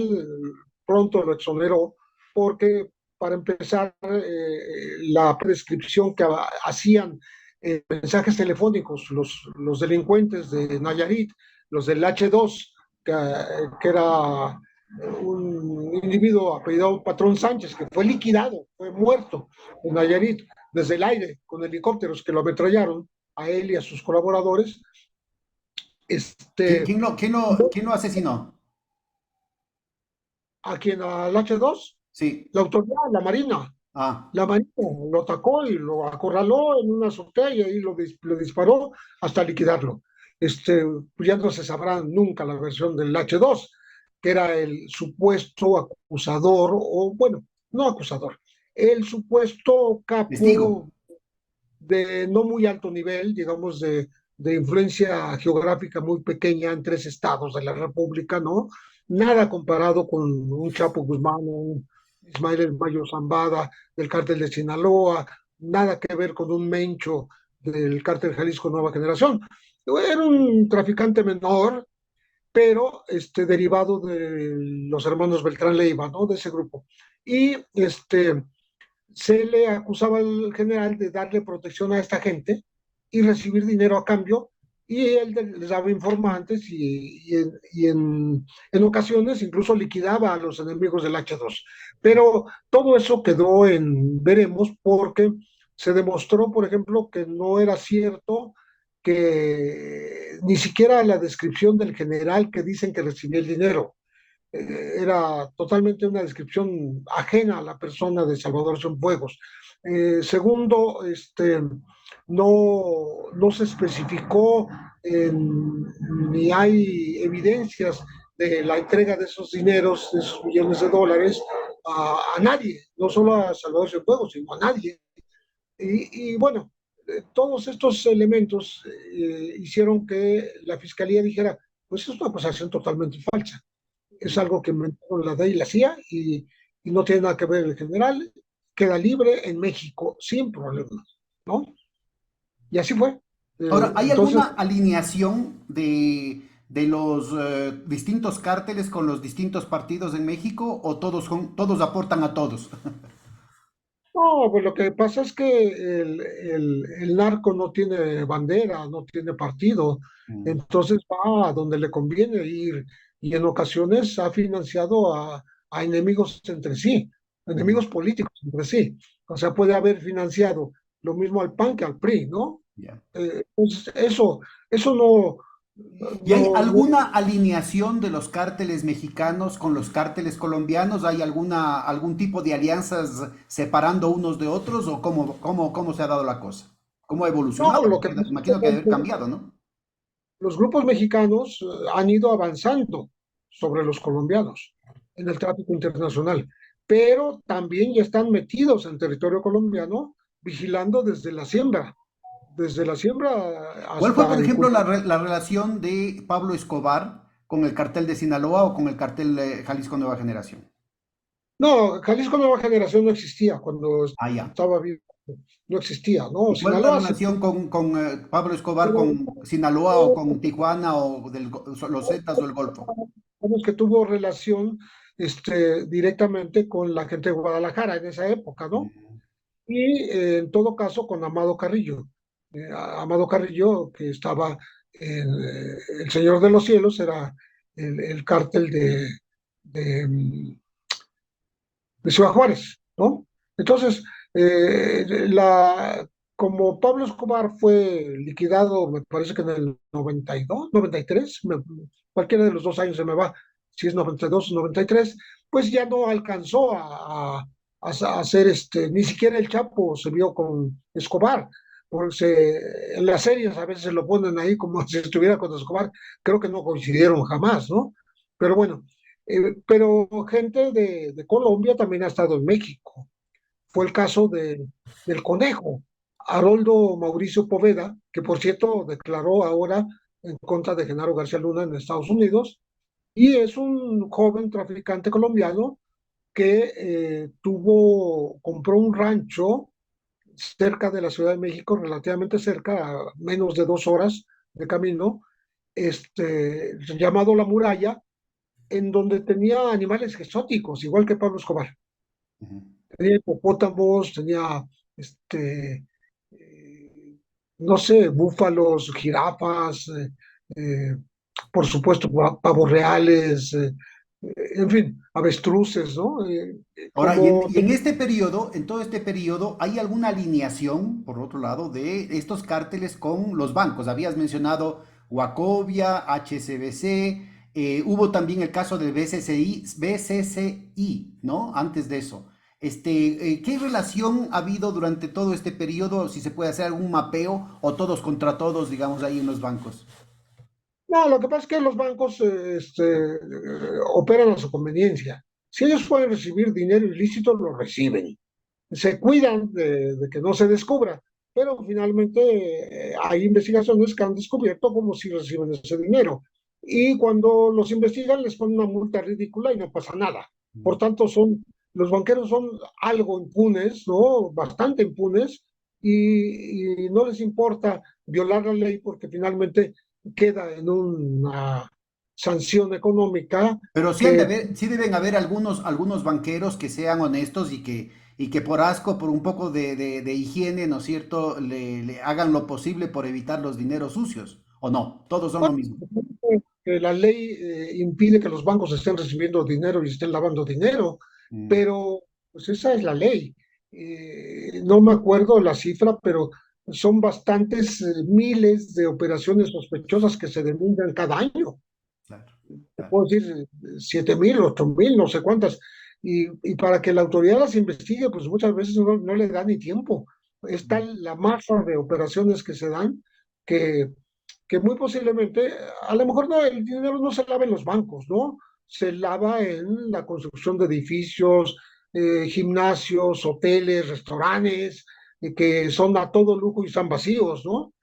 pronto lo exoneró porque para empezar la prescripción que hacían mensajes telefónicos los delincuentes de Nayarit, los del H2, que era un individuo apellidado Patrón Sánchez, que fue liquidado, fue muerto en Nayarit desde el aire con helicópteros que lo ametrallaron a él y a sus colaboradores. ¿Quién, Este, quién lo asesinó? a quien al H2, Sí. la autoridad, Ah, la Marina lo atacó y lo acorraló en una azotea y ahí lo disparó hasta liquidarlo. Pues ya no se sabrá nunca la versión del H2, que era el supuesto acusador, o bueno, no acusador, el supuesto testigo. capo de no muy alto nivel, digamos, de influencia geográfica muy pequeña en tres estados de la República, ¿no? Nada comparado con un Chapo Guzmán, un Ismael El Mayo Zambada del cártel de Sinaloa, nada que ver con un Mencho del cártel Jalisco Nueva Generación. Era un traficante menor, pero derivado de los hermanos Beltrán Leiva, ¿no? De ese grupo. Y se le acusaba al general de darle protección a esta gente y recibir dinero a cambio, y él les daba informantes en ocasiones incluso liquidaba a los enemigos del H2. Pero todo eso quedó en veremos porque se demostró, por ejemplo, que no era cierto que ni siquiera la descripción del general que dicen que recibió el dinero era totalmente una descripción ajena a la persona de Salvador Cienfuegos. Segundo, no se especificó ni hay evidencias de la entrega de esos dineros, de esos millones de dólares a nadie, no solo a Salvador Cienfuegos, sino a nadie. Y bueno, todos estos elementos hicieron que la fiscalía dijera, pues es una acusación totalmente falsa, es algo que inventaron la DEA y la CIA y no tiene nada que ver el general, queda libre en México sin problemas, ¿no? Y así fue. Ahora, ¿hay Entonces, alguna alineación de los distintos cárteles con los distintos partidos en México o todos aportan a todos? no, pues lo que pasa es que el narco no tiene bandera, no tiene partido, Mm, entonces va a donde le conviene ir y en ocasiones ha financiado a enemigos entre sí, mm, enemigos políticos entre sí. O sea, puede haber financiado lo mismo al PAN que al PRI, ¿no? ya. Pues eso no, ¿Y hay no, alguna alineación de los cárteles mexicanos con los cárteles colombianos? ¿Hay algún tipo de alianzas separando unos de otros o cómo se ha dado la cosa? ¿Cómo ha no, evolucionado? lo que Porque pasa es imagino que debe haber que cambiado, ¿no? los grupos mexicanos han ido avanzando sobre los colombianos en el tráfico internacional, pero también ya están metidos en territorio colombiano, vigilando desde la siembra ¿Cuál fue, hasta por el ejemplo, cultivo. la relación de Pablo Escobar con el cartel de Sinaloa o con el cartel de Jalisco Nueva Generación? No, Jalisco Nueva Generación no existía cuando Ah, ya. estaba vivo, no existía, ¿no? ¿Y cuál es la Sinaloa sí, relación con Pablo Escobar pero con Sinaloa o con Tijuana o los Zetas o el Golfo? digamos que tuvo relación directamente con la gente de Guadalajara en esa época, ¿no? Y en todo caso con Amado Carrillo. Amado Carrillo, que estaba el Señor de los Cielos era el cártel de, mm, de Ciudad Juárez, ¿no? Entonces, eh, la, como Pablo Escobar fue liquidado, me parece que en el 92, 93, cualquiera de los dos años se me va, si es 92 o 93, pues ya no alcanzó a hacer ni siquiera el Chapo se vio con Escobar, porque en las series a veces lo ponen ahí como si estuviera con Escobar, creo que no coincidieron jamás, ¿no? Pero bueno, pero gente de Colombia también ha estado en México. Fue el caso del Conejo, Haroldo Mauricio Poveda, que por cierto declaró ahora en contra de Genaro García Luna en Estados Unidos, y es un joven traficante colombiano que compró un rancho cerca de la Ciudad de México, relativamente cerca, a menos de 2 horas de camino, llamado La Muralla, en donde tenía animales exóticos, igual que Pablo Escobar. Ujú. Tenía hipopótamos, tenía, este, eh, no sé, búfalos, jirafas, eh, por supuesto, pavos reales, en fin, avestruces, ¿no? Ahora, Como y en este periodo, en todo este periodo, ¿hay alguna alineación, por otro lado, de estos cárteles con los bancos? Habías mencionado Wacovia, HSBC, hubo también el caso del BCCI, ¿no? Antes de eso. ¿Qué relación ha habido durante todo este periodo? Si se puede hacer algún mapeo o todos contra todos, digamos, ahí en los bancos. No, lo que pasa es que los bancos operan a su conveniencia. Si ellos pueden recibir dinero ilícito, lo reciben. Se cuidan de que no se descubra, pero finalmente hay investigaciones que han descubierto cómo si reciben ese dinero. Y cuando los investigan, les ponen una multa ridícula y no pasa nada. Por tanto, los banqueros son algo impunes, ¿no? Bastante impunes, y no les importa violar la ley porque finalmente queda en una sanción económica Pero que sí deben haber algunos banqueros que sean honestos y que por asco, por un poco de higiene, ¿no es cierto?, le hagan lo posible por evitar los dineros sucios. ¿O no? Todos son lo bueno, mismo. que la ley impide que los bancos estén recibiendo dinero y estén lavando dinero, Mm, pero pues esa es la ley. No me acuerdo la cifra, pero son bastantes miles de operaciones sospechosas que se denuncian cada año. claro, Te claro. puedo decir 7,000, 8,000, no sé cuántas. Y para que la autoridad las investigue, pues muchas veces no le da ni tiempo. Es Mm. tal la masa de operaciones que se dan que que muy posiblemente, a lo mejor no, el dinero no se lava en los bancos, ¿no? Se lava en la construcción de edificios, gimnasios, hoteles, restaurantes, que son a todo lujo y están vacíos, ¿no?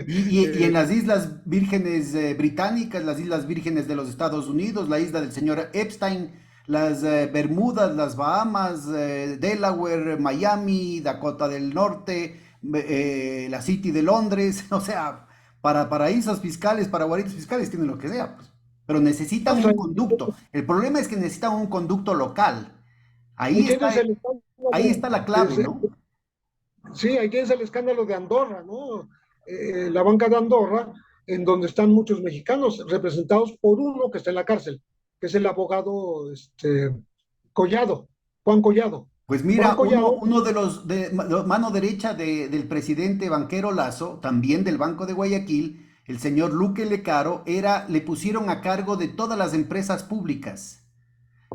Y en Eh, las Islas Vírgenes Británicas, las Islas Vírgenes de los Estados Unidos, la isla del señor Epstein, las Bermudas, las Bahamas, Delaware, Miami, Dakota del Norte, la City de Londres, o sea, para paraísos fiscales, para guaritos fiscales, tienen lo que sea, pues. Pero necesitan o sea, un conducto. El problema es que necesitan un conducto local. ahí Ahí está, tienes el ahí escándalo, está la clave, sí, ¿no? sí, ahí tienes el escándalo de Andorra, ¿no? La banca de Andorra, en donde están muchos mexicanos representados por uno que está en la cárcel, que es el abogado Collado, Juan Collado. Pues Juan mira, Collado, uno de los de mano derecha del presidente banquero Lazo, también del Banco de Guayaquil, el señor Luque Lecaro, le pusieron a cargo de todas las empresas públicas.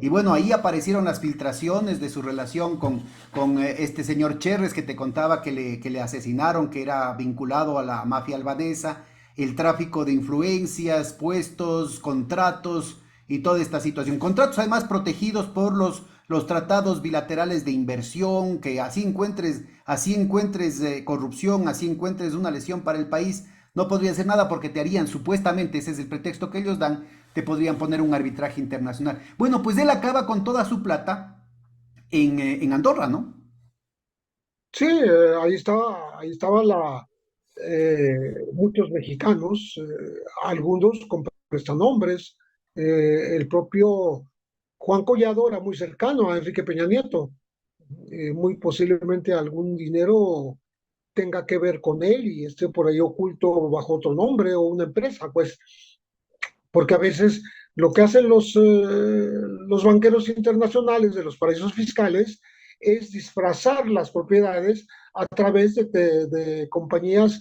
Y bueno, ahí aparecieron las filtraciones de su relación con este señor Cherres que te contaba que le asesinaron, que era vinculado a la mafia albanesa, el tráfico de influencias, puestos, contratos y toda esta situación. Contratos además protegidos por los tratados bilaterales de inversión, que así encuentres corrupción, así encuentres una lesión para el país, no podría hacer nada porque te harían, supuestamente, ese es el pretexto que ellos dan, te podrían poner un arbitraje internacional. Bueno, pues él acaba con toda su plata en Andorra, ¿no? sí, ahí estaba muchos mexicanos, algunos con prestanombres, el propio Juan Collado era muy cercano a Enrique Peña Nieto, muy posiblemente algún dinero tenga que ver con él y esté por ahí oculto bajo otro nombre o una empresa, pues, porque a veces lo que hacen los banqueros internacionales de los paraísos fiscales es disfrazar las propiedades a través de compañías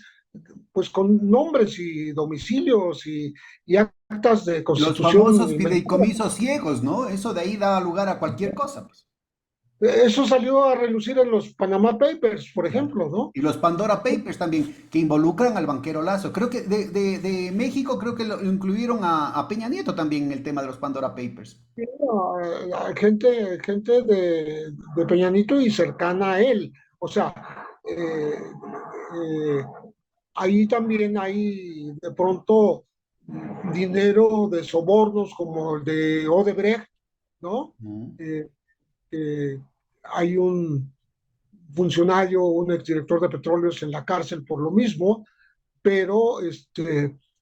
pues con nombres y domicilios y actas de Los constitución famosos inventadas. fideicomisos ciegos, ¿no? Eso de ahí da lugar a cualquier cosa, pues. Eso salió a relucir en los Panama Papers, por Claro. ejemplo, ¿no? Y los Pandora Papers también, que involucran al banquero Lazo. Creo que de México, creo que lo incluyeron a Peña Nieto también en el tema de los Pandora Papers. Gente de Peñanito y cercana a él. O sea, eh, eh, ahí también hay de pronto dinero de sobornos como el de Odebrecht, ¿no? Mm. Eh, eh, Hay un funcionario, un exdirector de petróleos en la cárcel por lo mismo, pero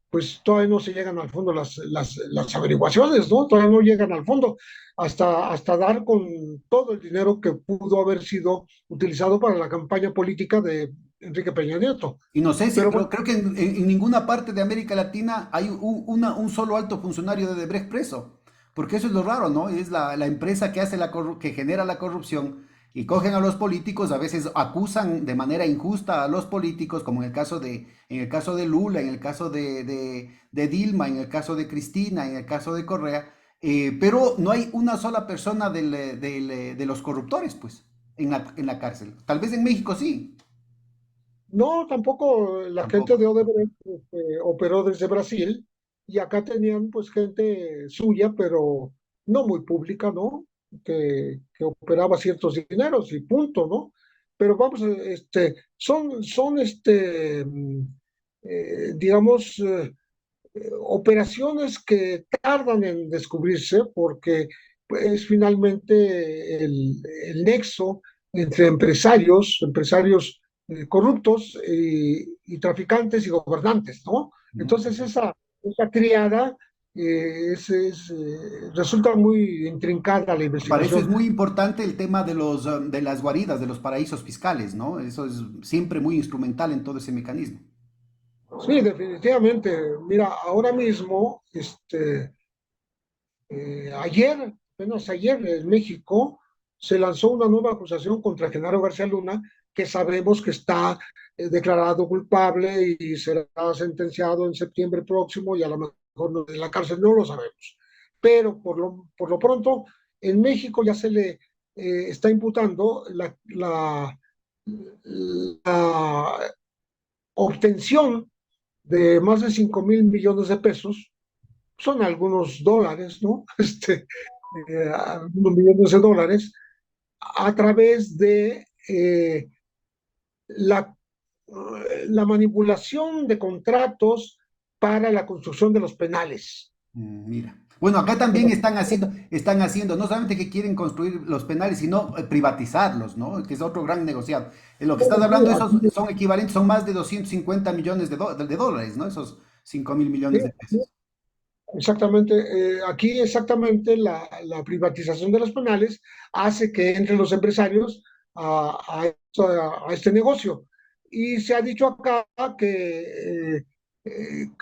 pues todavía no se llegan al fondo las averiguaciones, ¿no? Todavía no llegan al fondo hasta dar con todo el dinero que pudo haber sido utilizado para la campaña política de Enrique Peña Nieto. Y no sé si, Pero bueno, creo que en ninguna parte de América Latina hay un solo alto funcionario de Debrecht preso. Porque eso es lo raro, ¿no? Es la empresa que hace que genera la corrupción y cogen a los políticos, a veces acusan de manera injusta a los políticos, como en el caso de Lula, en el caso de Dilma, en el caso de Cristina, en el caso de Correa, pero no hay una sola persona de los corruptores, pues, en la cárcel. Tal vez en México sí, no, tampoco la gente tampoco. de Odebrecht operó desde Brasil y acá tenían pues gente suya, pero no muy pública, ¿no? Que operaba ciertos dineros y punto, ¿no? Pero vamos, son digamos, operaciones que tardan en descubrirse porque es finalmente el nexo entre empresarios corruptos y traficantes y gobernantes, ¿no? ¿No? Entonces esa triada resulta muy intrincada la Por eso es investigación. muy importante el tema de las guaridas, de los paraísos fiscales, ¿no? Eso es siempre muy instrumental en todo ese mecanismo. Sí, definitivamente. Mira, ahora mismo, apenas ayer en México, se lanzó una nueva acusación contra Genaro García Luna, que sabemos que está declarado culpable y será sentenciado en septiembre próximo y a lo mejor no en la cárcel, no lo sabemos. Pero por lo pronto, en México ya se le está imputando la obtención de más de 5.000 millones de pesos, son algunos dólares, ¿no? Algunos millones de dólares, a través de la, la manipulación de contratos para la construcción de los penales. Mira. Bueno, acá también están haciendo, no solamente que quieren construir los penales, sino privatizarlos, ¿no? Que es otro gran negociado. Lo que estás hablando, esos Aquí, son equivalentes, son más de 250 millones de dólares, ¿no? Esos 5.000 millones sí, de pesos. exactamente, aquí exactamente la privatización de los penales hace que entren los empresarios a este negocio. Y se ha dicho acá que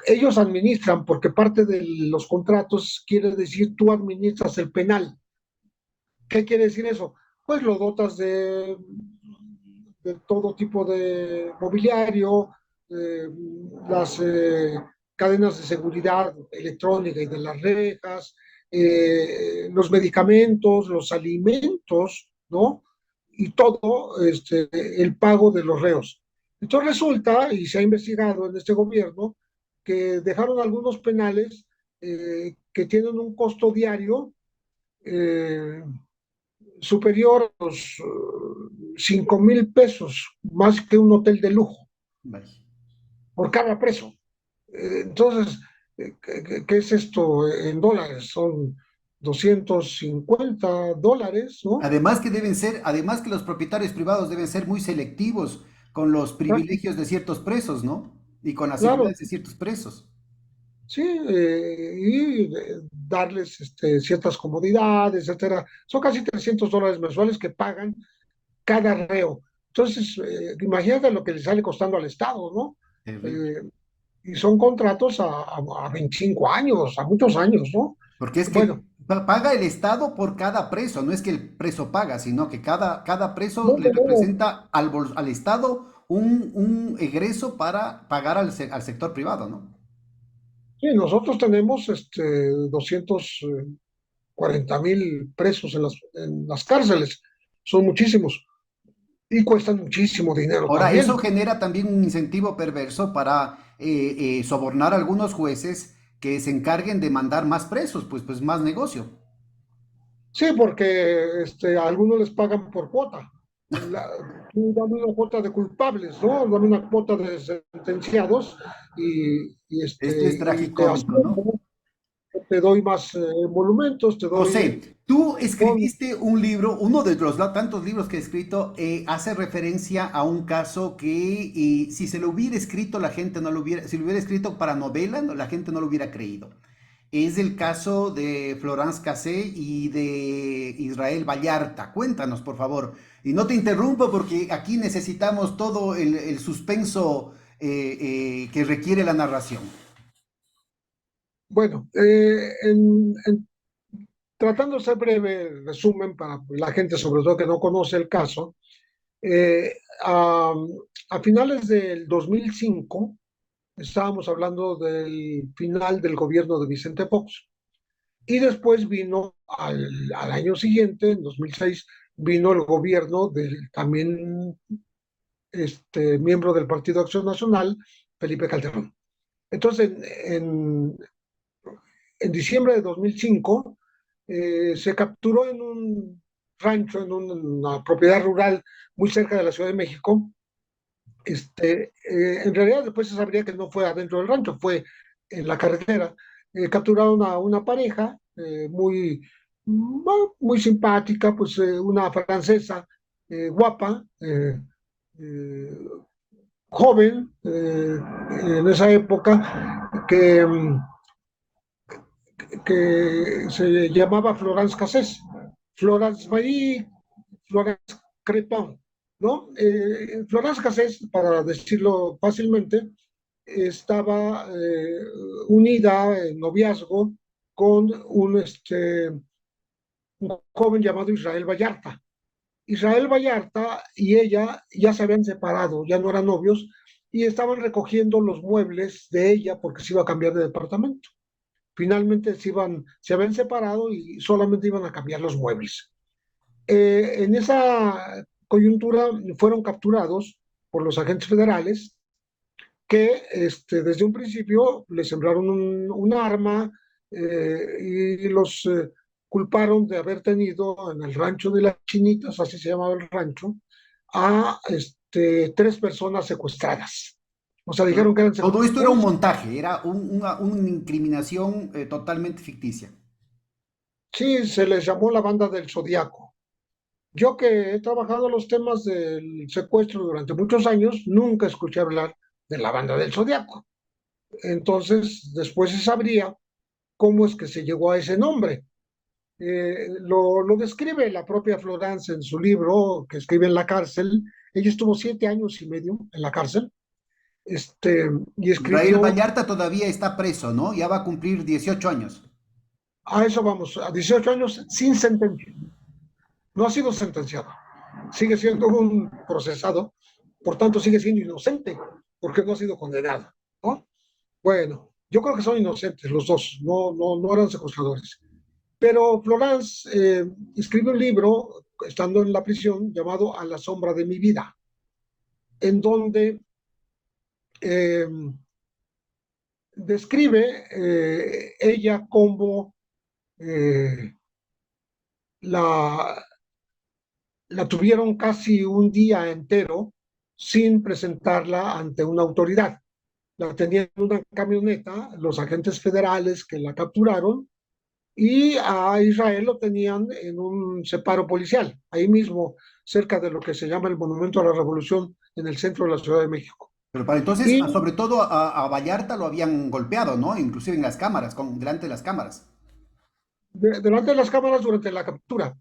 ellos administran, porque parte de los contratos quiere decir tú administras el penal. ¿Qué quiere decir eso? Pues lo dotas de todo tipo de mobiliario, eh, las cadenas de seguridad electrónica y de las rejas, los medicamentos, los alimentos, ¿no? Y todo el pago de los reos. Entonces resulta, y se ha investigado en este gobierno, que dejaron algunos penales que tienen un costo diario eh, superior a los 5.000 pesos, más que un hotel de lujo, Vaya. por cada preso. Entonces, ¿qué es esto en dólares? Son $250, ¿no? Además que los propietarios privados deben ser muy selectivos con los privilegios de ciertos presos, ¿no? Y con las Claro, seguridades de ciertos presos. sí, y darles ciertas comodidades, etcétera. Son casi $300 mensuales que pagan cada reo. Entonces, imagínate lo que le sale costando al Estado, ¿no? Terrible. Eh, y son contratos a 25 años, a muchos años, ¿no? Porque es Bueno, que paga el Estado por cada preso, no es que el preso paga, sino que cada preso no, le no, no. representa al Estado un egreso para pagar al sector privado, ¿no? Sí, nosotros tenemos 240,000 presos en las cárceles. Son muchísimos y cuestan muchísimo dinero Ahora, eso también. genera también un incentivo perverso para sobornar a algunos jueces que se encarguen de mandar más presos, pues más negocio. Sí, porque a algunos les pagan por cuota. La, Tú dame una cuota de culpables, ¿no? Dame una cuota de sentenciados Esto es y te tragicómico, ¿no? asciendo, te doy más monumentos, te doy... José, tú bonos. escribiste un libro, uno de los tantos libros que he escrito, hace referencia a un caso que si se lo hubiera escrito la gente no lo hubiera, si lo hubiera escrito para novela, la gente no lo hubiera creído. Es el caso de Florence Cassé y de Israel Vallarta. Cuéntanos, por favor. Y no te interrumpo porque aquí necesitamos todo el suspenso que requiere la narración. Bueno, tratando de ser breve, el resumen para la gente, sobre todo que no conoce el caso, eh, a, a finales del 2005, estábamos hablando del final del gobierno de Vicente Fox. Y después vino al año siguiente, en 2006, vino el gobierno del también miembro del Partido Acción Nacional, Felipe Calderón. Entonces, en diciembre de 2005, se capturó en un rancho, en una propiedad rural muy cerca de la Ciudad de México. En realidad, después se sabría que no fue adentro del rancho, fue en la carretera. Capturaron a una pareja muy simpática, pues una francesa guapa, eh, joven en esa época, que se llamaba Florence Cassés, Florence Marie, Florence Crepin, ¿no? Florence Cassés, para decirlo fácilmente, estaba unida en noviazgo con un joven llamado Israel Vallarta. Israel Vallarta y ella ya se habían separado, ya no eran novios, y estaban recogiendo los muebles de ella porque se iba a cambiar de departamento. Finalmente se habían separado y solamente iban a cambiar los muebles. En esa coyuntura fueron capturados por los agentes federales que desde un principio le sembraron un arma y los culparon de haber tenido en el rancho de las Chinitas, así se llamaba el rancho, a 3 personas secuestradas. O sea, dijeron que eran Todo esto era un secuestradores. montaje, era una incriminación totalmente ficticia. Sí, se les llamó la banda del Zodiaco. Yo que he trabajado los temas del secuestro durante muchos años, nunca escuché hablar de la banda del Zodiaco. Entonces, después se sabría cómo es que se llegó a ese nombre. Lo describe la propia Florence en su libro que escribe en la cárcel. Ella estuvo 7 años y medio en la cárcel, y Israel escribió, Vallarta todavía está preso, ¿no? Ya va a cumplir 18 años. a eso vamos, a 18 años sin sentencia. No ha sido sentenciado, sigue siendo un procesado, por tanto sigue siendo inocente, porque no ha sido condenado, ¿no? Bueno, yo creo que son inocentes los dos, no, no, no eran secuestradores. Pero Florence escribe un libro, estando en la prisión, llamado A la sombra de mi vida, en donde eh, describe ella cómo eh, la, la tuvieron casi un día entero sin presentarla ante una autoridad. La tenían en una camioneta, los agentes federales que la capturaron, y a Israel lo tenían en un separo policial, ahí mismo, cerca de lo que se llama el Monumento a la Revolución, en el centro de la Ciudad de México. Pero para entonces, Y sobre todo a Vallarta lo habían golpeado, ¿no? Inclusive en las cámaras, delante de las cámaras. delante de las cámaras durante la captura.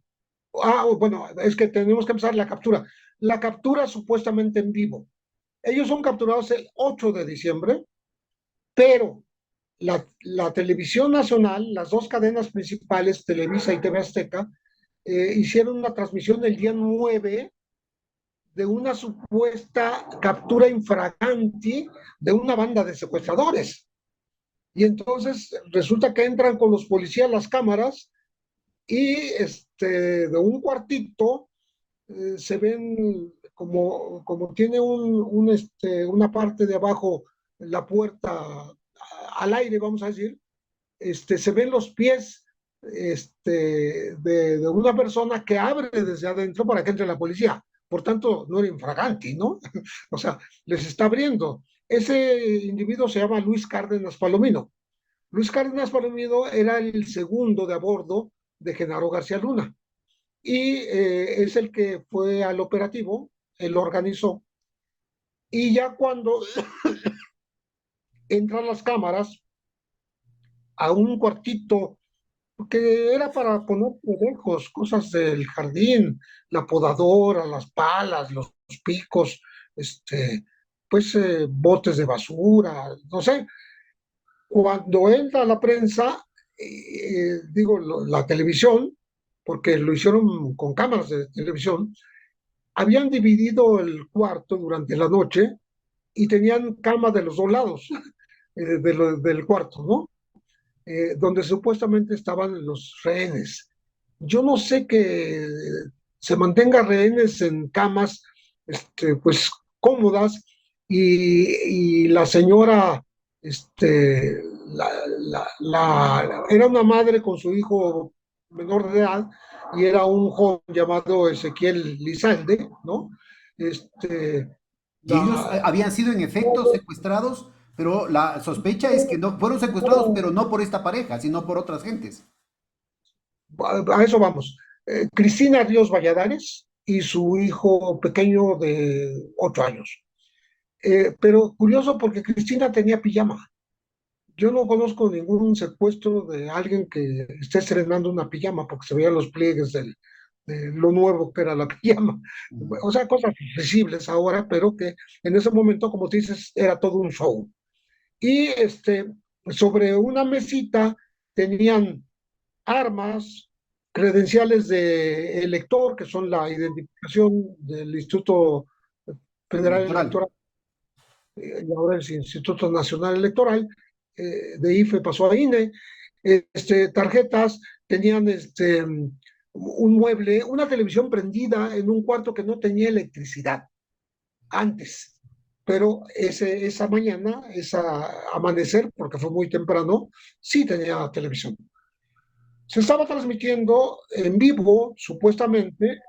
Bueno, es que tenemos que empezar la captura. la captura supuestamente en vivo. Ellos son capturados el 8 de diciembre, pero la televisión nacional, las dos cadenas principales, Televisa y TV Azteca, hicieron una transmisión el día 9 de una supuesta captura infraganti de una banda de secuestradores. Y entonces resulta que entran con los policías las cámaras y de un cuartito se ven como tiene una parte de abajo, la puerta al aire, vamos a decir, se ven los pies de una persona que abre desde adentro para que entre la policía. Por tanto, no era infraganti, ¿no? O sea, les está abriendo. Ese individuo se llama Luis Cárdenas Palomino. Luis Cárdenas Palomino era el segundo de a bordo de Genaro García Luna y es el que fue al operativo, él lo organizó, y ya cuando entran las cámaras a un cuartito que era para poner lejos, cosas del jardín, la podadora, las palas, los picos, botes de basura, no sé. Cuando entra la prensa, la televisión, porque lo hicieron con cámaras de televisión, habían dividido el cuarto durante la noche y tenían cama de los dos lados del cuarto, ¿no? Donde supuestamente estaban los rehenes. Yo no sé que se mantenga rehenes en camas, pues cómodas y la señora, era una madre con su hijo menor de edad y era un joven llamado Ezequiel Lizalde, ¿no? Este, Y ellos la, habían sido en efecto secuestrados, pero la sospecha es que no fueron secuestrados, pero no por esta pareja, sino por otras gentes. a eso vamos. Cristina Ríos Valladares y su hijo pequeño de 8 años. Pero curioso porque Cristina tenía pijama. Yo no conozco ningún secuestro de alguien que esté estrenando una pijama porque se veían los pliegues de lo nuevo que era la pijama. Mm. O sea, cosas visibles ahora, pero que en ese momento, como te dices, era todo un show. Y sobre una mesita tenían armas, credenciales de elector, que son la identificación del Instituto Federal Electoral. Electoral, y ahora es Instituto Nacional Electoral, de IFE pasó a INE, tarjetas, tenían un mueble, una televisión prendida en un cuarto que no tenía electricidad antes. Pero esa mañana, esa amanecer, porque fue muy temprano, sí tenía televisión. Se estaba transmitiendo en vivo, supuestamente,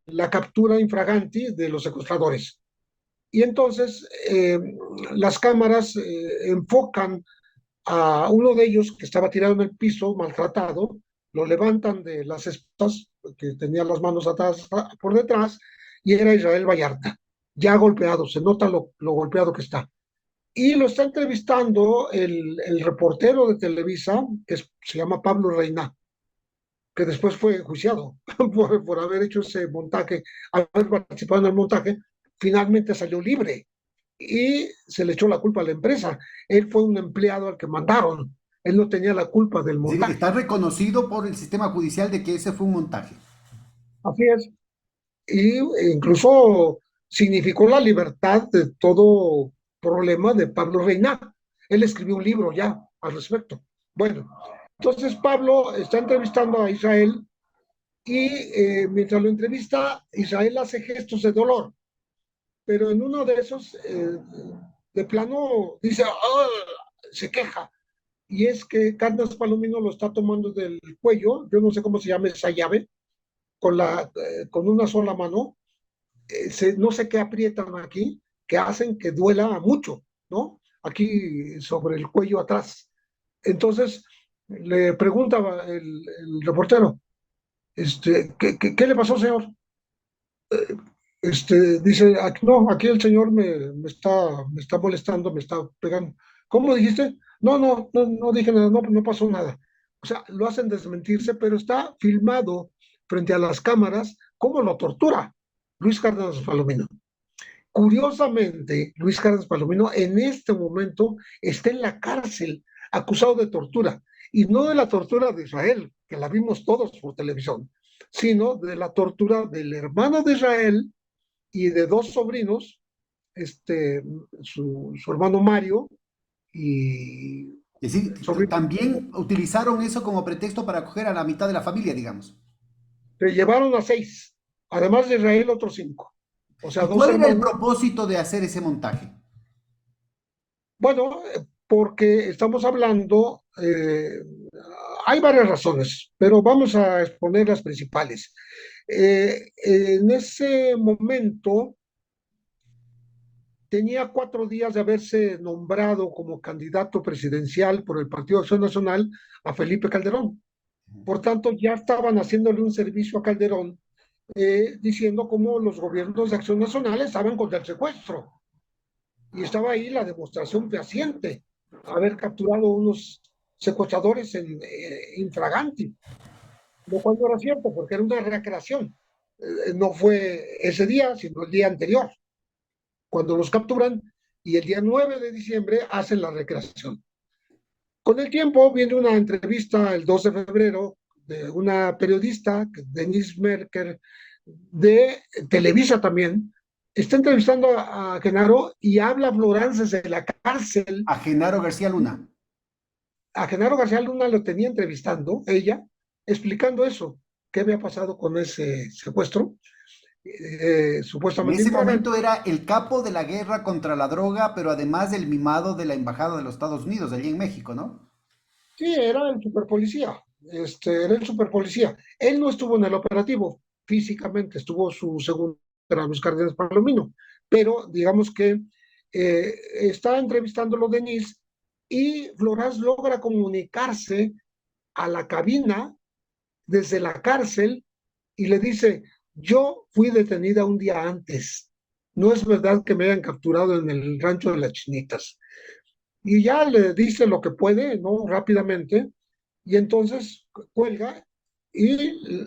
la captura infraganti de los secuestradores. Y entonces las cámaras enfocan a uno de ellos que estaba tirado en el piso, maltratado, lo levantan de las espaldas, que tenía las manos atadas por detrás, y era Israel Vallarta, ya golpeado, se nota lo golpeado que está. Y lo está entrevistando el reportero de Televisa, se llama Pablo Reina, que después fue enjuiciado por haber hecho ese montaje, haber participado en el montaje, finalmente salió libre y se le echó la culpa a la empresa. Él fue un empleado al que mandaron, él no tenía la culpa del Es decir, montaje. está reconocido por el sistema judicial de que ese fue un montaje. Así es. Y incluso significó la libertad de todo problema de Pablo Reina. Él escribió un libro ya al respecto. Bueno, entonces Pablo está entrevistando a Israel y mientras lo entrevista, Israel hace gestos de dolor, pero en uno de esos, de plano, dice, "Ah", se queja, y es que Carlos Palomino lo está tomando del cuello, yo no sé cómo se llama esa llave, con una sola mano, no sé qué aprietan aquí, que hacen que duela mucho, ¿no? Aquí sobre el cuello atrás. Entonces le preguntaba el reportero, ¿qué le pasó, señor? Dice, aquí, no, aquí el señor me está molestando, me está pegando. ¿Cómo dijiste? No, no, no, no dije nada, no, no pasó nada. O sea, lo hacen desmentirse, pero está filmado frente a las cámaras cómo lo tortura. Luis Cárdenas Palomino. Curiosamente, Luis Cárdenas Palomino en este momento está en la cárcel acusado de tortura, y no de la tortura de Israel, que la vimos todos por televisión, sino de la tortura del hermano de Israel y de dos sobrinos, este, su hermano Mario y Es decir, el sobrino, también utilizaron eso como pretexto para acoger a la mitad de la familia, digamos. se llevaron a seis, además de Israel otros cinco, o sea, ¿Y dos cuál era el hermanos. propósito de hacer ese montaje? Bueno, porque estamos hablando, hay varias razones, pero vamos a exponer las principales. En ese momento tenía 4 días de haberse nombrado como candidato presidencial por el Partido de Acción Nacional a Felipe Calderón. Por tanto, ya estaban haciéndole un servicio a Calderón, diciendo cómo los gobiernos de Acción Nacional estaban contra el secuestro. Y estaba ahí la demostración fehaciente, haber capturado unos secuestradores en infraganti, lo cual no era cierto, porque era una recreación. No fue ese día, sino el día anterior, cuando los capturan, y el día 9 de diciembre hacen la recreación. Con el tiempo, viene una entrevista el 2 de febrero de una periodista, Denise Merker, de Televisa también, está entrevistando a Genaro y habla Florances de la cárcel. A Genaro García Luna. A Genaro García Luna lo tenía entrevistando, ella, explicando eso, qué había pasado con ese secuestro, En supuestamente ese infragante. momento era el capo de la guerra contra la droga, pero además el mimado de la Embajada de los Estados Unidos, allí en México, ¿no? Sí, era el superpolicía, era el superpolicía. Él no estuvo en el operativo físicamente, estuvo su segundo, era Luis Cárdenas Palomino, pero digamos que está entrevistándolo Denise y Floraz logra comunicarse a la cabina desde la cárcel y le dice, yo fui detenida un día antes, no es verdad que me hayan capturado en el rancho de las Chinitas. Y ya le dice lo que puede, ¿no? Rápidamente, y entonces cuelga y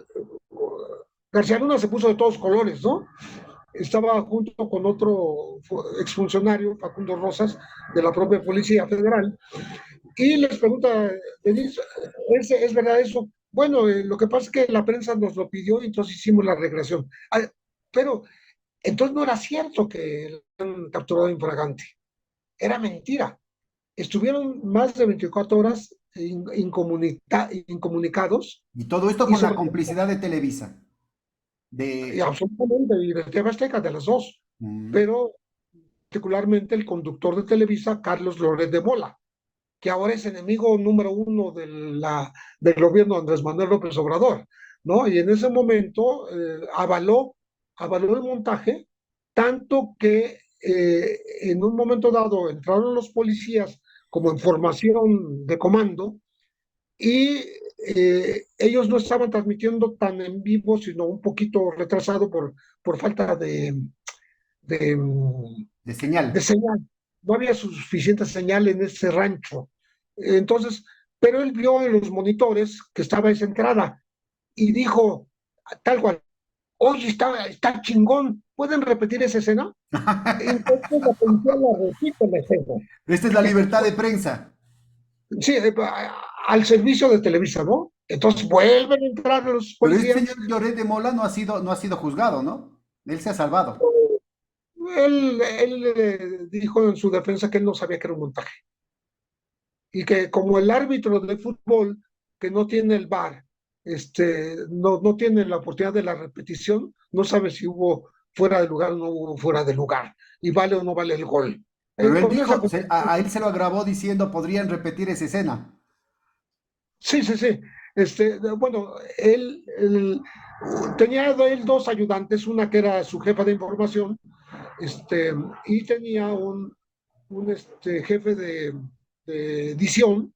García Luna se puso de todos colores, ¿no? Estaba junto con otro exfuncionario, Facundo Rosas, de la propia Policía Federal, y les pregunta, Denise, ¿es verdad eso? Bueno, lo que pasa es que la prensa nos lo pidió y entonces hicimos la regresión. Ah, pero entonces no era cierto que lo han capturado infragante, era mentira. Estuvieron más de 24 horas incomunicados Y todo esto y con la sobre complicidad de Televisa. y De... absolutamente, y de TV Azteca, de las dos, Mm. pero particularmente el conductor de Televisa, Carlos Loret de Mola, que ahora es enemigo número uno del gobierno de Andrés Manuel López Obrador, ¿no? Y en ese momento avaló el montaje, tanto que en un momento dado entraron los policías como en formación de comando y ellos no estaban transmitiendo tan en vivo, sino un poquito retrasado por falta de, De señal. de señal. No había suficiente señal en ese rancho. Entonces, pero él vio en los monitores que estaba esa entrada y dijo, tal cual, oye, está chingón, ¿pueden repetir esa escena? Entonces la policía la repite la escena. Esta es la libertad de prensa. Sí, al servicio de Televisa, ¿no? Entonces vuelven a entrar los Pero este policías. señor Lloret de Mola no ha sido juzgado, ¿no? Él se ha salvado. Él dijo en su defensa que él no sabía que era un montaje y que como el árbitro de fútbol que no tiene el VAR, no tiene la oportunidad de la repetición, no sabe si hubo fuera de lugar o no hubo fuera de lugar y vale o no vale el gol. Pero él Con esa, dijo, a él se lo agravó diciendo, podrían repetir esa escena. sí, sí, sí. Bueno, él tenía él dos ayudantes, una que era su jefa de información, este, y tenía un jefe de edición,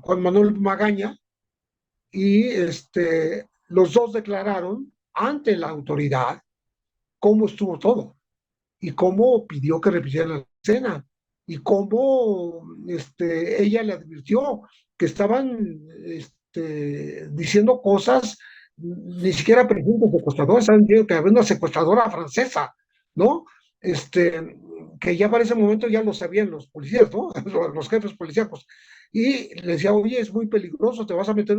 Juan Manuel Magaña, y los dos declararon ante la autoridad cómo estuvo todo y cómo pidió que repitieran la escena y cómo ella le advirtió que estaban diciendo cosas ni siquiera presuntos secuestradores, han dicho que había una secuestradora francesa, ¿no? Este, que ya para ese momento ya lo sabían los policías, ¿no? Los jefes policíacos. Y le decía, oye, es muy peligroso, te vas a meter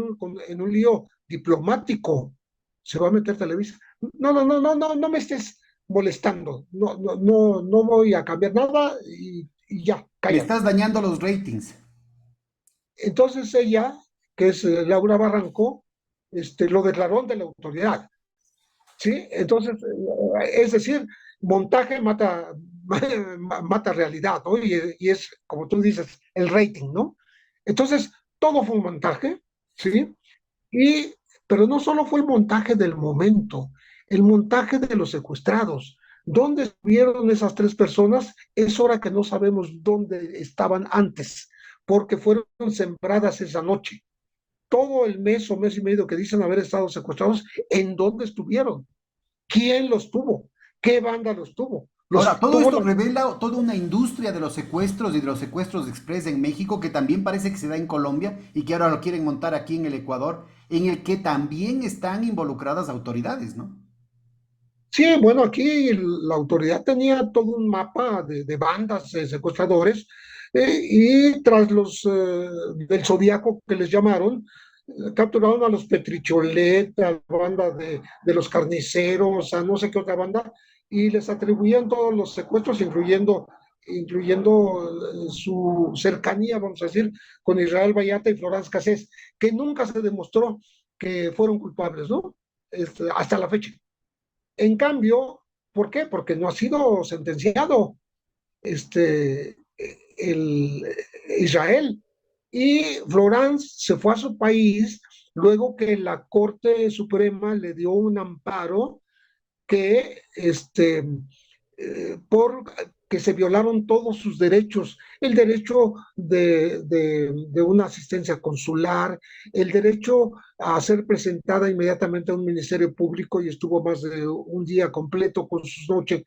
en un lío diplomático, se va a meter Televisa. No, no, no, no, no, no me estés molestando, no, no, no, no voy a cambiar nada y ya, Me cállate. estás dañando los ratings. Entonces ella, que es Laura Barranco, lo declaró ante la autoridad, ¿sí? Entonces, es decir, montaje mata realidad, ¿no? Y es, como tú dices, el rating, ¿no? Entonces, todo fue un montaje, ¿sí? Y, pero no solo fue el montaje del momento, el montaje de los secuestrados. ¿Dónde estuvieron esas tres personas? Es hora que no sabemos dónde estaban antes, porque fueron sembradas esa noche. Todo el mes o mes y medio que dicen haber estado secuestrados, ¿en dónde estuvieron? ¿Quién los tuvo? ¿Qué banda los tuvo? Ahora, Los todo tuvo esto la... revela toda una industria de los secuestros y de los secuestros express en México, que también parece que se da en Colombia y que ahora lo quieren montar aquí en el Ecuador, en el que también están involucradas autoridades, ¿no? Sí, bueno, aquí la autoridad tenía todo un mapa de bandas de secuestradores y tras los del Zodíaco que les llamaron, capturaron a los Petricholet, a la banda de los carniceros, a no sé qué otra banda, y les atribuían todos los secuestros, incluyendo su cercanía, vamos a decir, con Israel Vallata y Florence Cassés, que nunca se demostró que fueron culpables, ¿no? Hasta la fecha. En cambio, ¿por qué? Porque no ha sido sentenciado el Israel. Y Florence se fue a su país luego que la Corte Suprema le dio un amparo que por que se violaron todos sus derechos, el derecho de una asistencia consular, el derecho a ser presentada inmediatamente a un ministerio público y estuvo más de un día completo con sus noches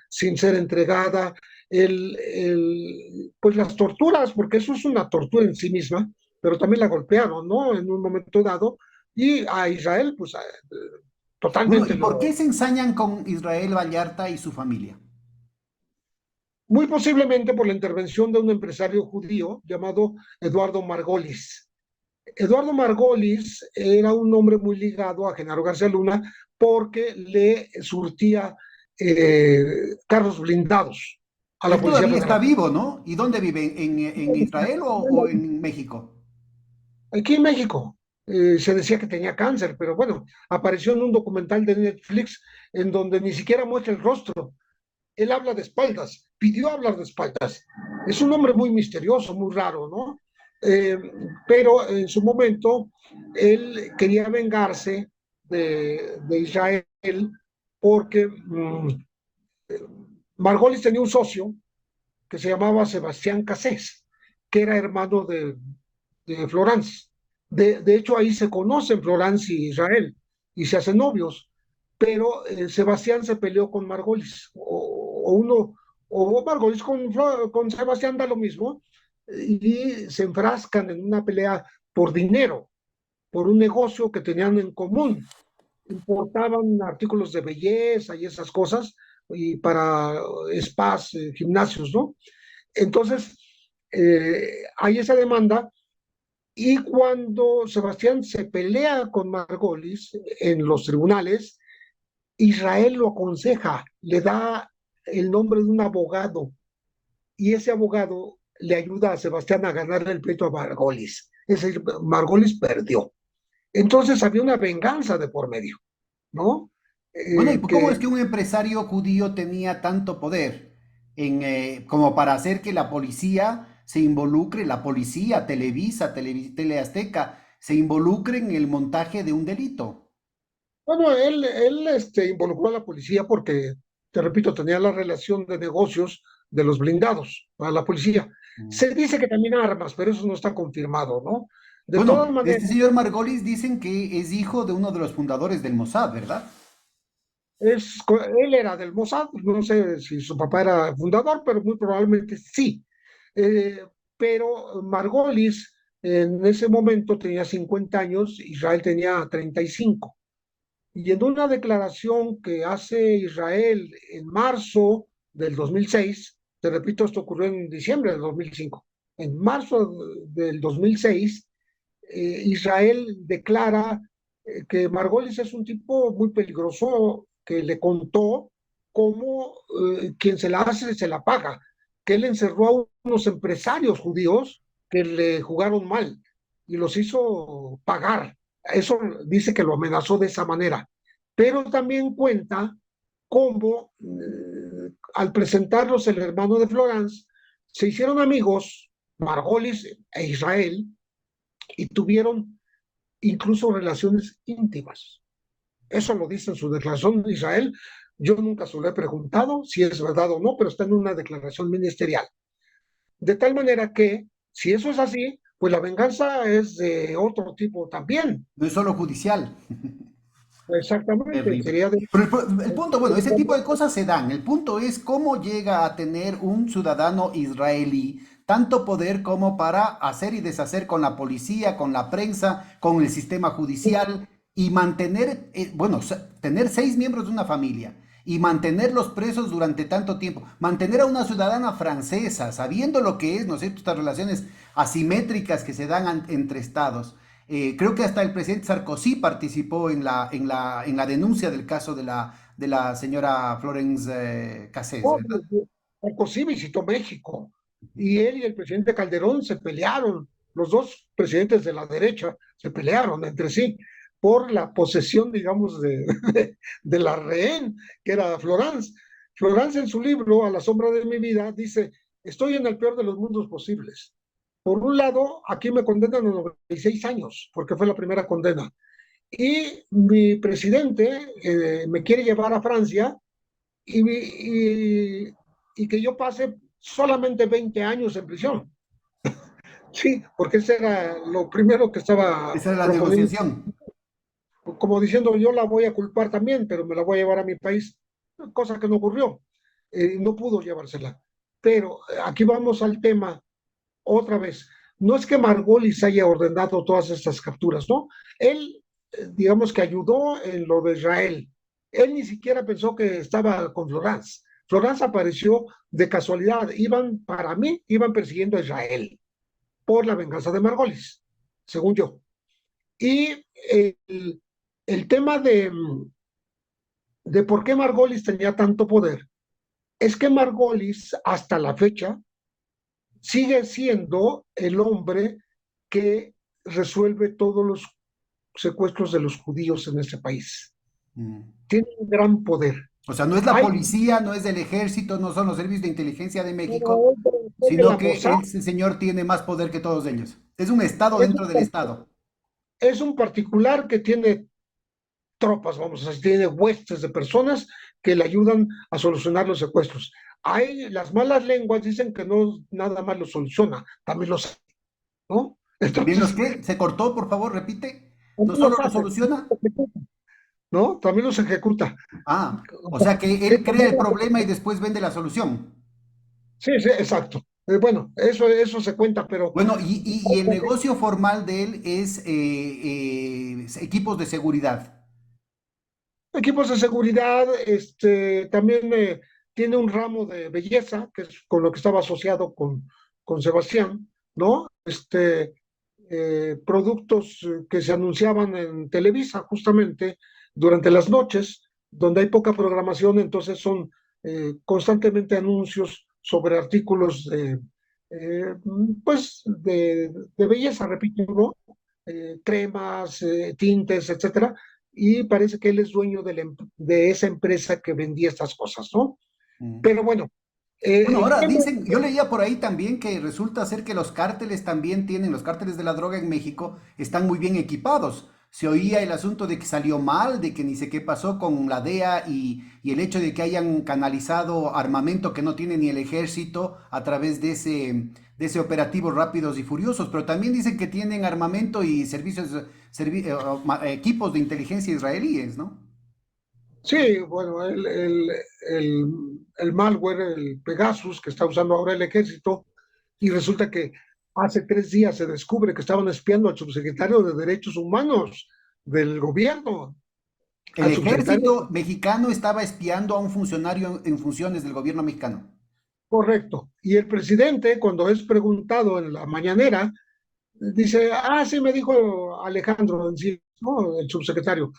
sin ser entregada, pues las torturas, porque eso es una tortura en sí misma, pero también la golpearon, ¿no? En un momento dado, y a Israel, pues Bueno, totalmente ¿y por qué lo, se ensañan con Israel Vallarta y su familia? muy posiblemente por la intervención de un empresario judío llamado Eduardo Margolis. Eduardo Margolis era un hombre muy ligado a Genaro García Luna porque le surtía carros blindados a la Él Policía todavía está Federal. vivo, ¿no? ¿Y dónde vive? ¿En Israel o en México? Aquí en México se decía que tenía cáncer, pero bueno, apareció en un documental de Netflix en donde ni siquiera muestra el rostro. Él habla de espaldas, pidió hablar de espaldas. Es un hombre muy misterioso, muy raro, ¿no? Eh, pero en su momento él quería vengarse de Israel porque Margolis tenía un socio que se llamaba Sebastián Cassés, que era hermano de Florence. De hecho, ahí se conocen Florence y Israel y se hacen novios, pero Sebastián se peleó con Margolis, o Margolis con Sebastián da lo mismo, y se enfrascan en una pelea por dinero, por un negocio que tenían en común. Importaban artículos de belleza y esas cosas, y para spas, gimnasios, ¿no? Entonces, hay esa demanda y cuando Sebastián se pelea con Margolis en los tribunales, Israel lo aconseja, le da el nombre de un abogado y ese abogado le ayuda a Sebastián a ganar el pleito a Margolis. Es decir, Margolis perdió. Entonces había una venganza de por medio, ¿no? Bueno, ¿y cómo Que es que un empresario judío tenía tanto poder como para hacer que la policía se involucre, la policía, Televisa, Teleazteca, se involucre en el montaje de un delito? Bueno, él involucró a la policía porque, te repito, tenía la relación de negocios de los blindados a la policía. Mm. Se dice que también armas, pero eso no está confirmado, ¿no? De Bueno, todas este maneras, señor Margolis dicen que es hijo de uno de los fundadores del Mossad, ¿verdad? él era del Mossad, no sé si su papá era fundador, pero muy probablemente sí. Eh, pero Margolis En ese momento tenía 50 años, Israel tenía 35. Y en una declaración que hace Israel en marzo del 2006, te repito, esto ocurrió en diciembre del 2005, en marzo del 2006, Israel declara que Margolis es un tipo muy peligroso, que le contó cómo quien se la hace se la paga, que él encerró a unos empresarios judíos que le jugaron mal y los hizo pagar. Eso dice que lo amenazó de esa manera, pero también cuenta cómo al presentarlos el hermano de Florence, se hicieron amigos, Margolis e Israel, y tuvieron incluso relaciones íntimas. Eso lo dice en su declaración de Israel. Yo nunca se lo he preguntado si es verdad o no, pero está en una declaración ministerial. De tal manera que, si eso es así, pues la venganza es de otro tipo también. No es solo judicial. Exactamente, Terrible. sería de... Pero el punto, bueno, ese tipo de cosas se dan. El punto es cómo llega a tener un ciudadano israelí tanto poder como para hacer y deshacer con la policía, con la prensa, con el sistema judicial y mantener, bueno, tener 6 miembros de una familia y mantenerlos presos durante tanto tiempo. Mantener a una ciudadana francesa, sabiendo lo que es, ¿no es cierto?, estas relaciones asimétricas que se dan entre estados. Creo que hasta el presidente Sarkozy participó en la denuncia del caso de la señora Florence Cassés, No, ¿verdad? Sarkozy visitó México y él y el presidente Calderón se pelearon. Los dos presidentes de la derecha se pelearon entre sí por la posesión, digamos, de la rehén, que era Florence. Florence en su libro, A la sombra de mi vida, dice, estoy en el peor de los mundos posibles. Por un lado, aquí me condenan a 96 años, porque fue la primera condena. Y mi presidente me quiere llevar a Francia y que yo pase solamente 20 años en prisión. Sí, porque ese era lo primero que estaba Esa era la proponiendo, negociación. como diciendo yo la voy a culpar también, pero me la voy a llevar a mi país, cosa que no ocurrió, no pudo llevársela. Pero aquí vamos al tema otra vez. No es que Margolis haya ordenado todas estas capturas, ¿no? Él, digamos que ayudó en lo de Israel. Él ni siquiera pensó que estaba con Florence. Florence apareció de casualidad. Iban, para mí, iban persiguiendo a Israel por la venganza de Margolis, según yo. Y el tema de por qué Margolis tenía tanto poder es que Margolis, hasta la fecha, sigue siendo el hombre que resuelve todos los secuestros de los judíos en ese país. Mm. Tiene un gran poder. O sea, no es la Hay policía, no es del ejército, no son los servicios de inteligencia de México, no, de sino la que Mossad, ese señor tiene más poder que todos ellos. Es un estado es dentro del un, estado. es un particular que tiene tropas, vamos a decir, tiene huestes de personas que le ayudan a solucionar los secuestros. Hay las malas lenguas dicen que no nada más lo soluciona, también los hace, ¿no? También los Entonces, que se cortó, por favor, repite. No también solo los lo hace, soluciona. ¿no? También los ejecuta. Ah, o sea que él crea el problema y después vende la solución. Sí, sí, exacto. Bueno, eso se cuenta, pero Bueno, y el negocio formal de él es equipos de seguridad. equipos de seguridad, también tiene un ramo de belleza, que es con lo que estaba asociado con Sebastián, ¿no? Productos que se anunciaban en Televisa justamente durante las noches, donde hay poca programación, entonces son constantemente anuncios sobre artículos eh, pues de belleza, repito, ¿no? Cremas, tintes, etcétera, y parece que él es dueño de esa empresa que vendía estas cosas, ¿no? Mm. Pero bueno, Bueno, el ahora tema, dicen, yo leía por ahí también que resulta ser que los cárteles también tienen, los cárteles de la droga en México están muy bien equipados. Se oía el asunto de que salió mal, de que ni sé qué pasó con la DEA y el hecho de que hayan canalizado armamento que no tiene ni el ejército a través de ese operativo Rápidos y Furiosos, pero también dicen que tienen armamento y servicios, equipos de inteligencia israelíes, ¿no? sí, bueno, el malware, el Pegasus que está usando ahora el ejército, y resulta que Hace 3 días se descubre que estaban espiando al subsecretario de Derechos Humanos del gobierno, El al subsecretario. ejército mexicano estaba espiando a un funcionario en funciones del gobierno mexicano. Correcto. Y el presidente, cuando es preguntado en la mañanera, dice, sí, me dijo Alejandro Encinas, ¿no? El subsecretario,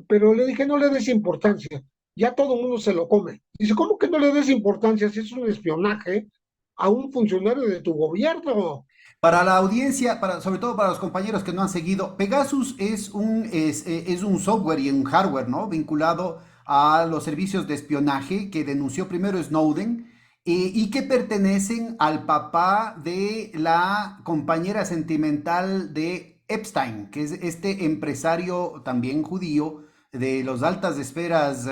pero le dije, no le des importancia, ya todo el mundo se lo come. Dice, ¿cómo que no le des importancia si es un espionaje a un funcionario de tu gobierno? Para la audiencia, sobre todo para los compañeros que no han seguido, Pegasus es un software y un hardware, ¿no? Vinculado a los servicios de espionaje que denunció primero Snowden y que pertenecen al papá de la compañera sentimental de Epstein, que es este empresario también judío de las altas esferas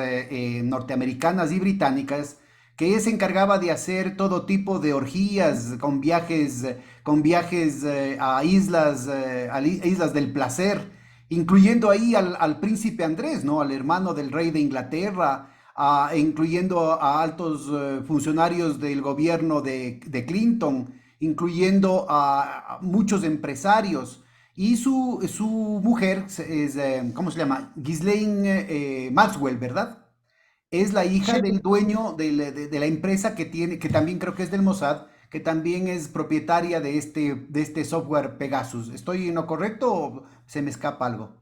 norteamericanas y británicas, que se encargaba de hacer todo tipo de orgías con viajes a islas del placer, incluyendo ahí al príncipe Andrés, ¿no? Al hermano del rey de Inglaterra, incluyendo a altos funcionarios del gobierno de Clinton, incluyendo a muchos empresarios. Y su mujer es, ¿cómo se llama? Ghislaine Maxwell, ¿verdad? Es la hija Sí, del dueño de la empresa que tiene, que también creo que es del Mossad, que también es propietaria de este software Pegasus. ¿Estoy en lo correcto o se me escapa algo?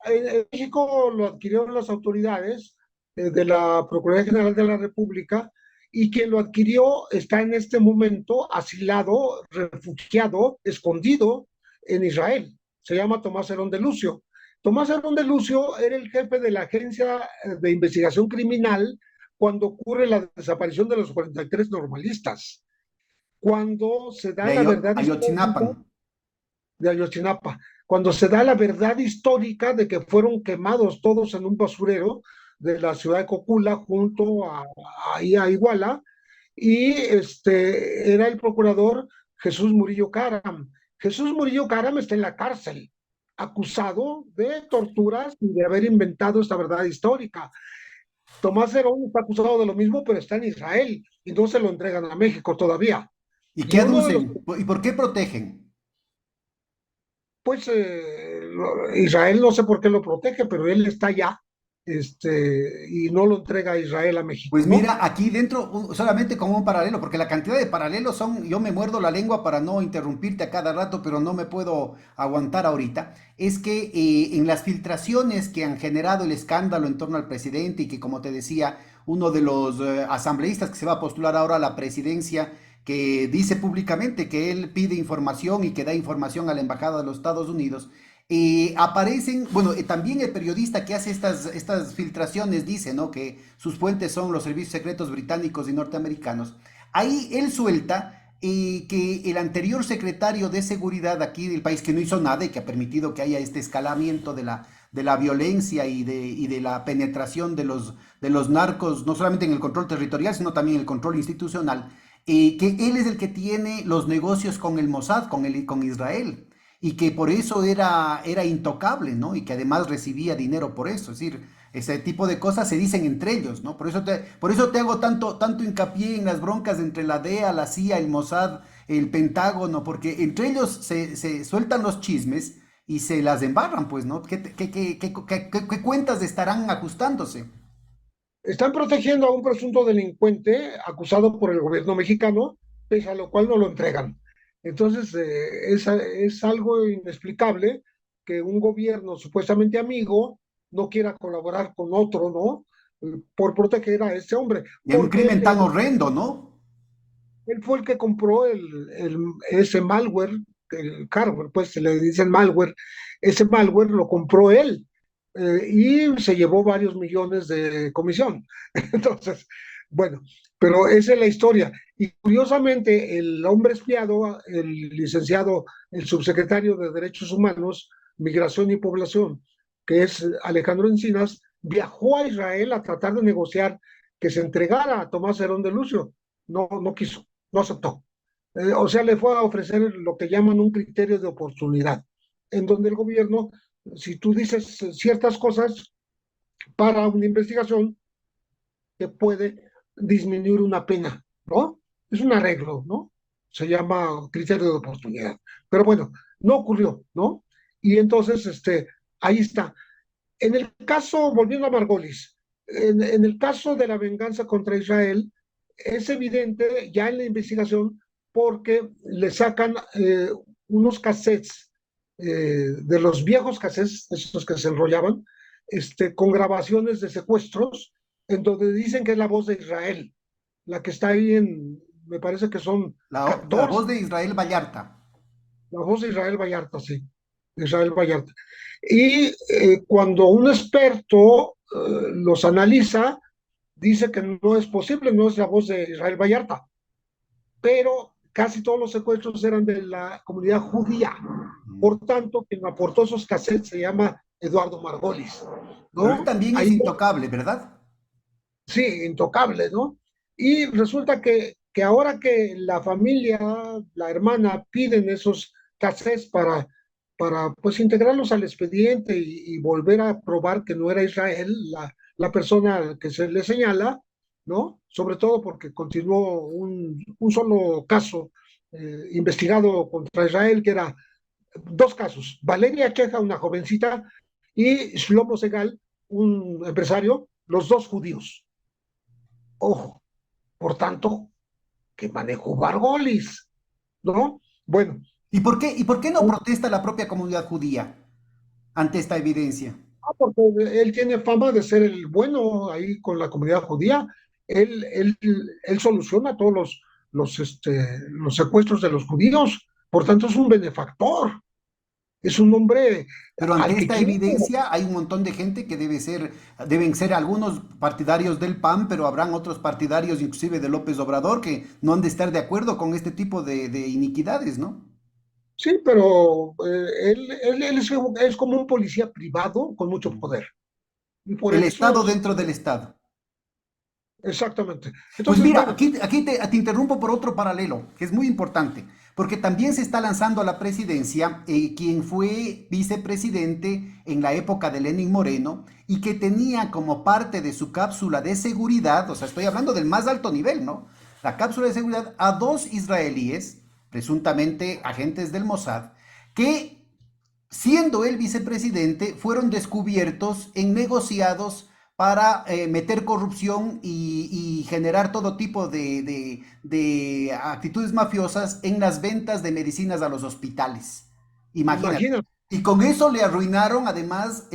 en México lo adquirieron las autoridades de la Procuraduría General de la República y quien lo adquirió está en este momento asilado, refugiado, escondido en Israel. Se llama Tomás Herón de Lucio. Tomás Herón de Lucio era el jefe de la Agencia de Investigación Criminal cuando ocurre la desaparición de los 43 normalistas. Cuando se da De la verdad Ayotzinapan. histórica de Ayotzinapa, cuando se da la verdad histórica de que fueron quemados todos en un basurero de la ciudad de Cocula junto a Iguala, y era el procurador Jesús Murillo Caram. Jesús Murillo Caram está en la cárcel, acusado de torturas y de haber inventado esta verdad histórica. Tomás Herón está acusado de lo mismo, pero está en Israel y no se lo entregan a México todavía. ¿Y Y qué uno de los aducen? ¿Y por qué protegen? pues Israel no sé por qué lo protege, pero él está allá, y no lo entrega a Israel a México, Pues ¿no? mira, aquí dentro, solamente como un paralelo, porque la cantidad de paralelos son, yo me muerdo la lengua para no interrumpirte a cada rato, pero no me puedo aguantar ahorita, es que en las filtraciones que han generado el escándalo en torno al presidente y que, como te decía, uno de los asambleístas que se va a postular ahora a la presidencia, que dice públicamente que él pide información y que da información a la Embajada de los Estados Unidos, aparecen, bueno, también el periodista que hace estas filtraciones dice, ¿no? Que sus fuentes son los servicios secretos británicos y norteamericanos. Ahí él suelta que el anterior secretario de seguridad aquí del país, que no hizo nada y que ha permitido que haya este escalamiento de la violencia y de la penetración de los narcos, no solamente en el control territorial, sino también en el control institucional, que él es el que tiene los negocios con el Mossad, con Israel y que por eso era intocable, ¿no? Y que además recibía dinero por eso. Es decir, ese tipo de cosas se dicen entre ellos, ¿no? Por eso te hago tanto hincapié en las broncas entre la DEA, la CIA, el Mossad, el Pentágono, porque entre ellos se sueltan los chismes y se las embarran, pues, ¿no? ¿Qué cuentas estarán ajustándose? Están protegiendo a un presunto delincuente acusado por el gobierno mexicano, pese a lo cual no lo entregan. Entonces, es algo inexplicable que un gobierno supuestamente amigo no quiera colaborar con otro, ¿no? Por proteger a este hombre, Y en un porque crimen tan horrendo, ¿no? él fue el que compró ese malware, el hardware, pues se le dicen malware, ese malware lo compró él, y se llevó varios millones de comisión. Entonces, bueno, pero esa es la historia. Y curiosamente, el hombre espiado, el licenciado, el subsecretario de Derechos Humanos, Migración y Población, que es Alejandro Encinas, viajó a Israel a tratar de negociar que se entregara a Tomás Herón de Lucio. No, no quiso, no aceptó. O sea, le fue a ofrecer lo que llaman un criterio de oportunidad, en donde el gobierno, si tú dices ciertas cosas para una investigación, te puede disminuir una pena, ¿no? Es un arreglo, ¿no? se llama criterio de oportunidad. Pero bueno, no ocurrió, ¿no? Y entonces, ahí está. En el caso, volviendo a Margolis, en el caso de la venganza contra Israel, es evidente ya en la investigación porque le sacan unos cassettes, de los viejos cassettes, esos que se enrollaban, con grabaciones de secuestros, en donde dicen que es la voz de Israel, la que está ahí me parece que son La 14, voz de Israel Vallarta. la voz de Israel Vallarta, sí, de Israel Vallarta. Y cuando un experto los analiza, dice que no es posible, no es la voz de Israel Vallarta, pero casi todos los secuestros eran de la comunidad judía. Por tanto, quien aportó esos cassettes se llama Eduardo Margolis, Pero él ¿no? también es Ahí intocable, ¿verdad? sí, intocable, ¿no? Y resulta que ahora que la familia, la hermana, piden esos cassettes para pues integrarlos al expediente y volver a probar que no era Israel la persona que se le señala, ¿no? Sobre todo porque continuó un solo caso investigado contra Israel, que era dos casos, Valeria Cheja, una jovencita, y Shlomo Segal, un empresario, los dos judíos. Ojo, por tanto, que manejó Margolis, ¿no? Bueno, Y por qué no protesta la propia comunidad judía ante esta evidencia? porque él tiene fama de ser el bueno ahí con la comunidad judía. Él soluciona todos los secuestros de los judíos. Por tanto, es un benefactor. Es un hombre Pero ante al que esta quiere. evidencia hay un montón de gente que deben ser algunos partidarios del PAN, pero habrán otros partidarios inclusive de López Obrador que no han de estar de acuerdo con este tipo de iniquidades, ¿no? Sí, pero él es como un policía privado con mucho poder. Y por El eso, Estado dentro del Estado. exactamente. Pues Entonces, mira, bueno, aquí te interrumpo por otro paralelo, que es muy importante, porque también se está lanzando a la presidencia quien fue vicepresidente en la época de Lenín Moreno y que tenía como parte de su cápsula de seguridad, o sea, estoy hablando del más alto nivel, ¿no? La cápsula de seguridad a dos israelíes, presuntamente agentes del Mossad, que siendo él vicepresidente, fueron descubiertos en negociados para meter corrupción y generar todo tipo de actitudes mafiosas en las ventas de medicinas a los hospitales. Imagínate. imagina. Y con eso le arruinaron además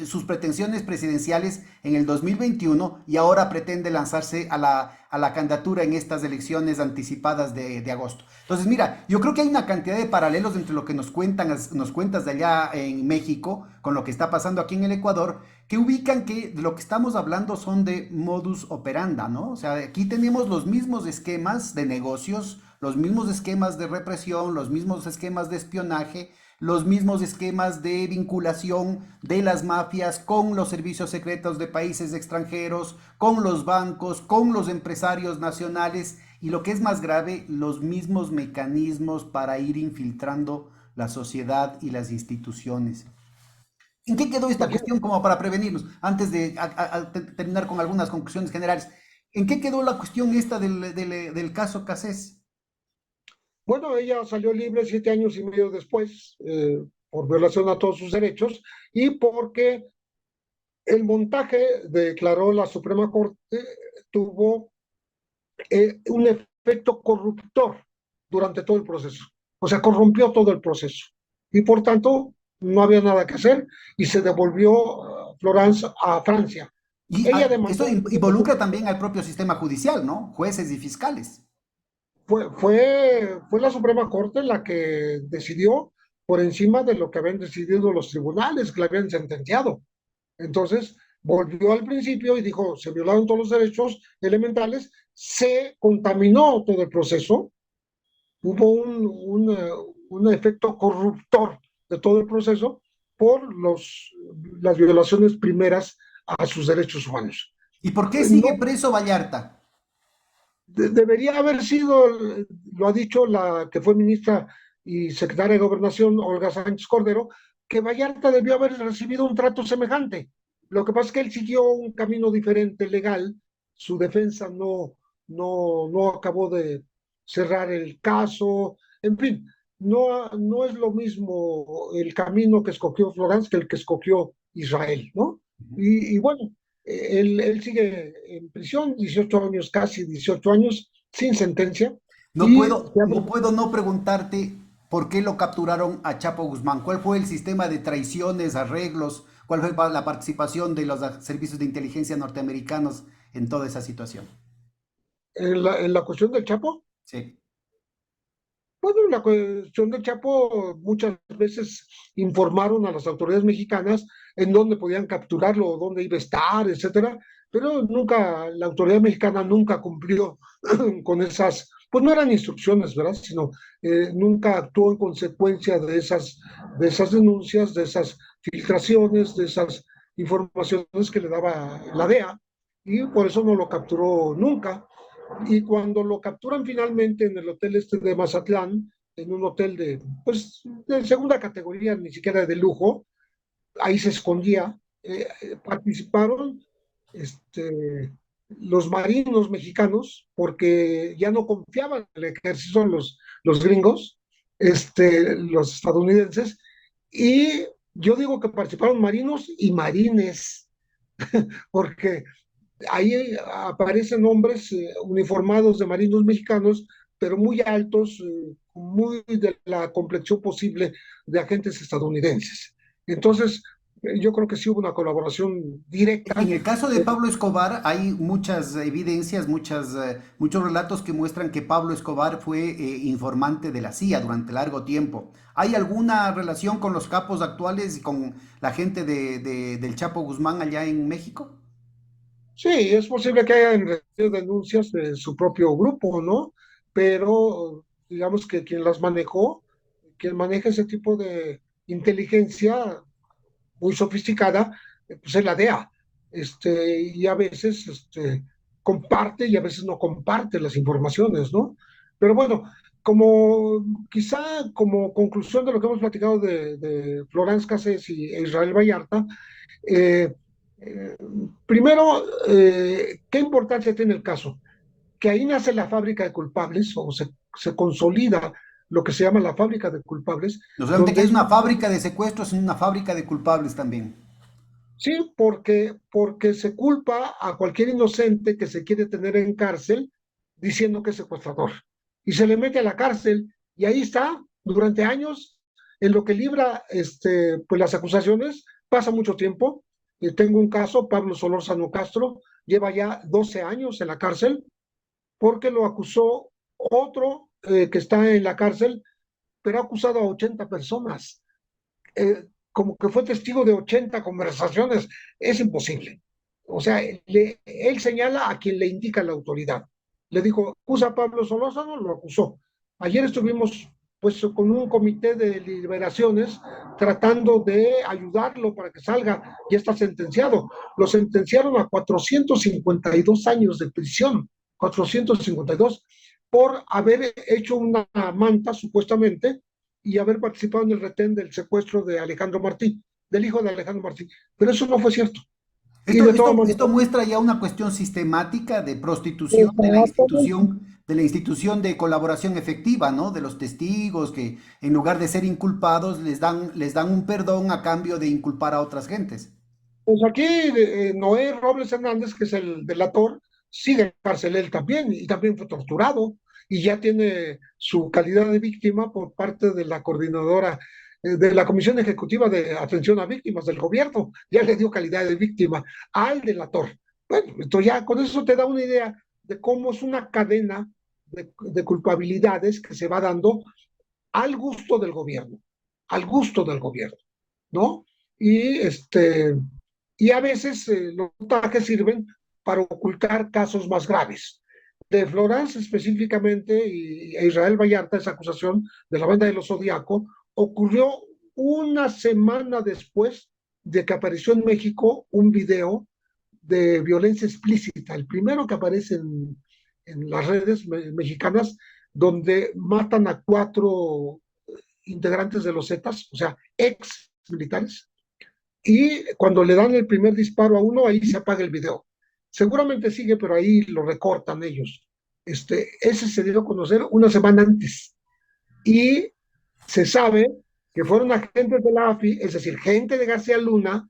sus pretensiones presidenciales en el 2021 y ahora pretende lanzarse a la candidatura en estas elecciones anticipadas de agosto. Entonces, mira, yo creo que hay una cantidad de paralelos entre lo que nos cuentas de allá en México con lo que está pasando aquí en el Ecuador, que ubican que de lo que estamos hablando son de modus operanda, ¿no? O sea, aquí tenemos los mismos esquemas de negocios, los mismos esquemas de represión, los mismos esquemas de espionaje, los mismos esquemas de vinculación de las mafias con los servicios secretos de países extranjeros, con los bancos, con los empresarios nacionales y lo que es más grave, los mismos mecanismos para ir infiltrando la sociedad y las instituciones. ¿En qué quedó esta Imagina. cuestión como para prevenirnos? Antes de terminar con algunas conclusiones generales, ¿en qué quedó la cuestión esta del caso Casés? Bueno, ella salió libre 7 años y medio después, por violación a todos sus derechos y porque el montaje, declaró la Suprema Corte, tuvo un efecto corruptor durante todo el proceso. O sea, corrompió todo el proceso. Y por tanto, no había nada que hacer y se devolvió Florence a Francia. Y Ella eso demandó, involucra también al propio sistema judicial, ¿no? Jueces y fiscales. fue la Suprema Corte la que decidió por encima de lo que habían decidido los tribunales que la habían sentenciado. Entonces, volvió al principio y dijo, se violaron todos los derechos elementales, se contaminó todo el proceso, hubo un efecto corruptor de todo el proceso por las violaciones primeras a sus derechos humanos. ¿Y por qué sigue No, preso Vallarta? debería haber sido, lo ha dicho la que fue ministra y secretaria de Gobernación, Olga Sánchez Cordero, que Vallarta debió haber recibido un trato semejante. Lo que pasa es que él siguió un camino diferente legal, su defensa no acabó cerrar el caso, en fin, no es lo mismo el camino que escogió Florence que el que escogió Israel, ¿no? Y bueno, él sigue en prisión, 18 años, casi 18 años, sin sentencia, y se abre. No puedo no preguntarte por qué lo capturaron a Chapo Guzmán. ¿Cuál fue el sistema de traiciones, arreglos? ¿Cuál fue la participación de los servicios de inteligencia norteamericanos en toda esa situación? En la cuestión del Chapo. Sí. Bueno, la cuestión del Chapo muchas veces informaron a las autoridades mexicanas en dónde podían capturarlo, dónde iba a estar, etcétera, pero nunca, la autoridad mexicana nunca cumplió con esas, pues no eran instrucciones, ¿verdad? Sino nunca actuó en consecuencia de esas denuncias, de esas filtraciones, de esas informaciones que le daba la DEA, y por eso no lo capturó nunca. Y cuando lo capturan finalmente en el hotel este de Mazatlán, en un hotel de, pues, de segunda categoría, ni siquiera de lujo, ahí se escondía, participaron este, los marinos mexicanos, porque ya no confiaban en el ejército los gringos, los estadounidenses, y yo digo que participaron marinos y marines, porque ahí aparecen hombres uniformados de marinos mexicanos, pero muy altos, muy de la complexión posible de agentes estadounidenses. Entonces, yo creo que sí hubo una colaboración En directa. el caso de Pablo Escobar hay muchas evidencias, muchos relatos que muestran que Pablo Escobar fue informante de la CIA durante largo tiempo. ¿Hay alguna relación con los capos actuales y con la gente del Chapo Guzmán allá en México? Sí, es posible que hayan recibido denuncias de su propio grupo, ¿no? Pero digamos que quien las manejó, quien maneja ese tipo de inteligencia muy sofisticada, pues es la DEA. Y a veces comparte y a veces no comparte las informaciones, ¿no? Pero bueno, como quizá como conclusión de lo que hemos platicado de Florence Cassés e Israel Vallarta, eh, eh, primero, ¿qué importancia tiene el caso? Que ahí nace la fábrica de culpables o se consolida lo que se llama la fábrica de culpables, No solamente que donde es ellos. una fábrica de secuestros, es una fábrica de culpables también. Sí, porque se culpa a cualquier inocente que se quiere tener en cárcel diciendo que es secuestrador. Y se le mete a la cárcel y ahí está durante años en lo que libra pues las acusaciones, pasa mucho tiempo. Tengo un caso, Pablo Solórzano Castro, lleva ya 12 años en la cárcel porque lo acusó otro que está en la cárcel, pero ha acusado a 80 personas como que fue testigo de 80 conversaciones, es imposible. O sea, él señala a quien le indica la autoridad. Le dijo, acusa a Pablo Solórzano, lo acusó. Ayer estuvimos pues con un comité de liberaciones tratando de ayudarlo para que salga, ya está sentenciado. Lo sentenciaron a 452 años de prisión, 452, por haber hecho una manta, supuestamente, y haber participado en el retén del secuestro de Alejandro Martí, del hijo de Alejandro Martí. Pero eso no fue cierto. Y de todas Esto maneras, muestra ya una cuestión sistemática de prostitución exactamente. de la institución de colaboración efectiva, ¿no? De los testigos que en lugar de ser inculpados les dan un perdón a cambio de inculpar a otras gentes. Pues aquí Noé Robles Hernández, que es el delator, sigue en cárcel él también, y también fue torturado, y ya tiene su calidad de víctima por parte de la coordinadora de la Comisión Ejecutiva de Atención a Víctimas del gobierno, ya le dio calidad de víctima al delator. Bueno, esto ya con eso te da una idea de cómo es una cadena de culpabilidades que se va dando al gusto del gobierno, al gusto del gobierno, ¿no? Y, y a veces los montajes sirven para ocultar casos más graves. De Florence específicamente y Israel Vallarta, esa acusación de la banda de los Zodíaco, ocurrió una semana después de que apareció en México un video de violencia explícita, el primero que aparece en las redes mexicanas, donde matan a 4 integrantes de los Zetas, o sea, ex militares, y cuando le dan el primer disparo a uno, ahí se apaga el video. Seguramente sigue, pero ahí lo recortan ellos. Ese se dio a conocer una semana antes y se sabe que fueron agentes de la AFI, es decir, gente de García Luna,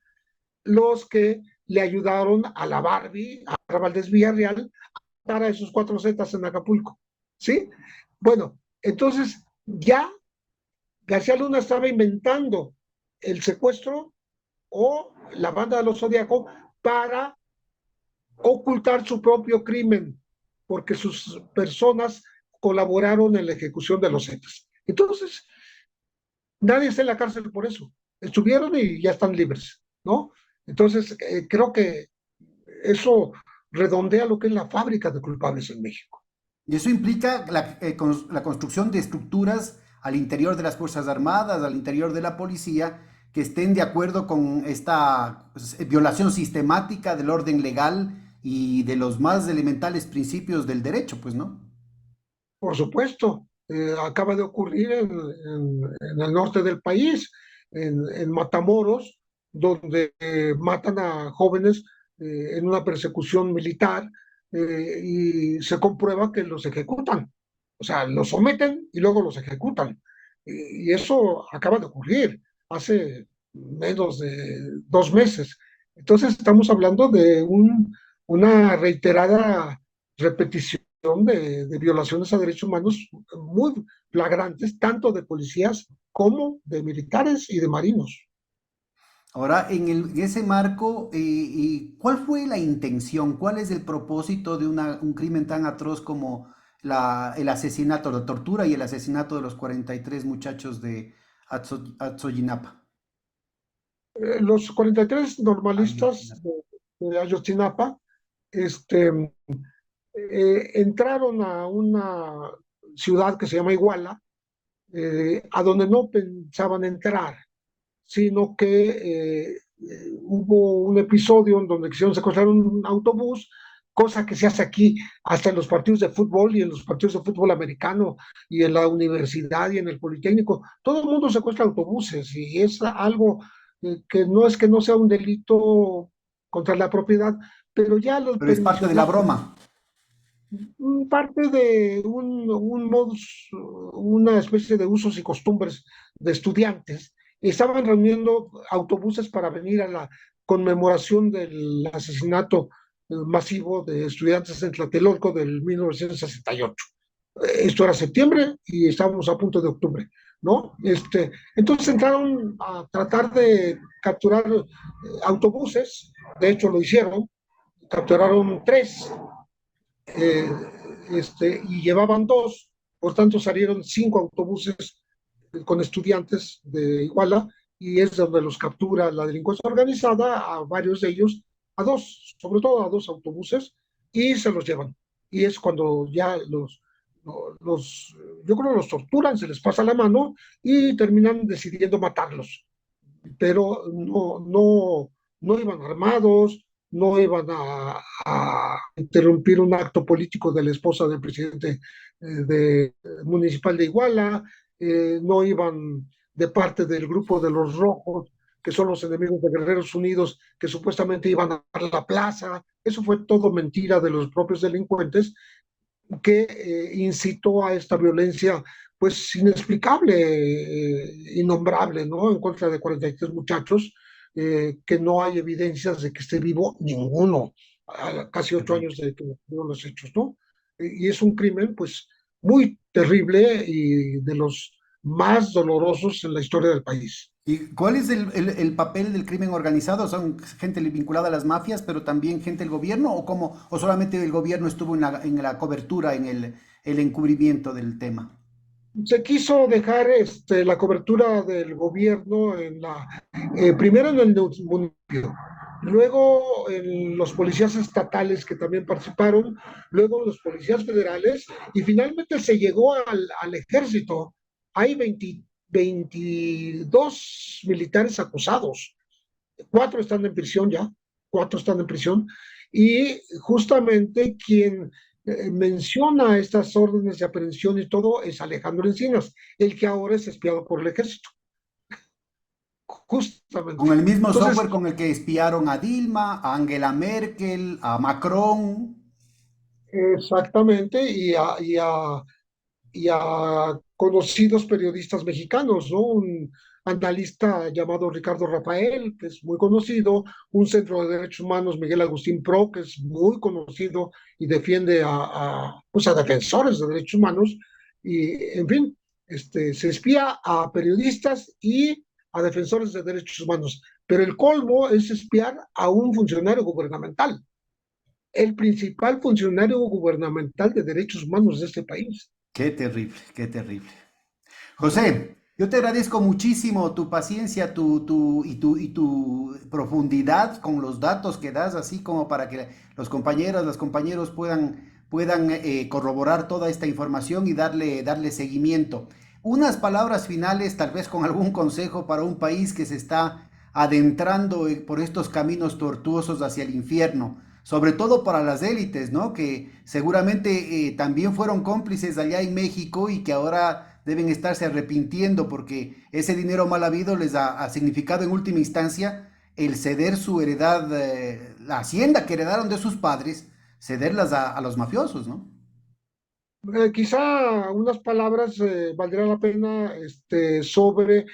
los que le ayudaron a la Barbie, a Valdés Villarreal, a esos cuatro Zetas en Acapulco. ¿Sí? Bueno, entonces ya García Luna estaba inventando el secuestro o la banda de los Zodíaco para ocultar su propio crimen, porque sus personas colaboraron en la ejecución de los Zetas. Entonces, nadie está en la cárcel por eso. Estuvieron y ya están libres, ¿no? Entonces, creo que eso redondea lo que es la fábrica de culpables en México. Y eso implica la construcción de estructuras al interior de las Fuerzas Armadas, al interior de la policía, que estén de acuerdo con esta violación sistemática del orden legal y de los más elementales principios del derecho, pues, ¿no? Por supuesto, acaba de ocurrir en el norte del país, en Matamoros, donde matan a jóvenes en una persecución militar y se comprueba que los ejecutan. O sea, los someten y luego los ejecutan. Y eso acaba de ocurrir hace menos de 2 meses. Entonces estamos hablando de una reiterada repetición de violaciones a derechos humanos muy flagrantes, tanto de policías como de militares y de marinos. Ahora, en ese marco, ¿cuál fue la intención? ¿Cuál es el propósito de un crimen tan atroz como el asesinato, la tortura y el asesinato de los 43 muchachos de Atsoyinapa? Los 43 normalistas Ayotzinapa. de Ayotzinapa este, entraron a una ciudad que se llama Iguala, a donde no pensaban entrar, sino que hubo un episodio en donde quisieron secuestrar un autobús, cosa que se hace aquí hasta en los partidos de fútbol y en los partidos de fútbol americano y en la universidad y en el Politécnico. Todo el mundo secuestra autobuses y es algo que no sea un delito contra la propiedad, pero ya los Pero es parte de la permisionarios, broma. parte de un modus, una especie de usos y costumbres de estudiantes. Estaban reuniendo autobuses para venir a la conmemoración del asesinato masivo de estudiantes en Tlatelolco del 1968. Esto era septiembre y estábamos a punto de octubre, ¿no? Entonces entraron a tratar de capturar autobuses, de hecho lo hicieron, capturaron tres, eh, y llevaban dos, por tanto salieron 5 autobuses con estudiantes de Iguala y es donde los captura la delincuencia organizada, a varios de ellos, a dos, sobre todo a dos autobuses, y se los llevan. Y es cuando ya los yo creo los torturan, se les pasa la mano y terminan decidiendo matarlos, pero no iban armados, no iban a interrumpir un acto político de la esposa del presidente municipal de Iguala, no iban de parte del grupo de los rojos, que son los enemigos de Guerreros Unidos, que supuestamente iban a la plaza. Eso fue todo mentira de los propios delincuentes que incitó a esta violencia pues inexplicable, innombrable, ¿no? En contra de 43 muchachos, que no hay evidencias de que esté vivo ninguno, a casi 8 años de que ocurrieron los hechos, ¿no? Y es un crimen pues muy terrible y de los más dolorosos en la historia del país. ¿Y cuál es el papel del crimen organizado? ¿Son gente vinculada a las mafias, pero también gente del gobierno? ¿O cómo? ¿O solamente el gobierno estuvo en la cobertura, en el encubrimiento del tema? Se quiso dejar la cobertura del gobierno primero en el municipio, luego en los policías estatales que también participaron, luego los policías federales y finalmente se llegó al ejército. Hay 22 militares acusados, 4 están en prisión ya, 4 están en prisión, y justamente quien menciona estas órdenes de aprehensión y todo es Alejandro Encinas, el que ahora es espiado por el ejército, justamente. Con el mismo Entonces, software con el que espiaron a Dilma, a Angela Merkel, a Macron. exactamente, y a conocidos periodistas mexicanos, ¿no? Un analista llamado Ricardo Rafael, que es muy conocido, un centro de derechos humanos, Miguel Agustín Pro, que es muy conocido y defiende pues a defensores de derechos humanos, y en fin, se espía a periodistas y a defensores de derechos humanos, pero el colmo es espiar a un funcionario gubernamental, el principal funcionario gubernamental de derechos humanos de este país. Qué terrible, qué terrible. José, yo te agradezco muchísimo tu paciencia y tu profundidad con los datos que das, así como para que los compañeras, los compañeros puedan corroborar toda esta información y darle seguimiento. Unas palabras finales, tal vez con algún consejo para un país que se está adentrando por estos caminos tortuosos hacia el infierno, sobre todo para las élites, ¿no? Que seguramente también fueron cómplices allá en México y que ahora deben estarse arrepintiendo porque ese dinero mal habido les ha significado en última instancia el ceder su heredad, la hacienda que heredaron de sus padres, cederlas a los mafiosos, ¿no? Quizá unas palabras valdría la pena sobre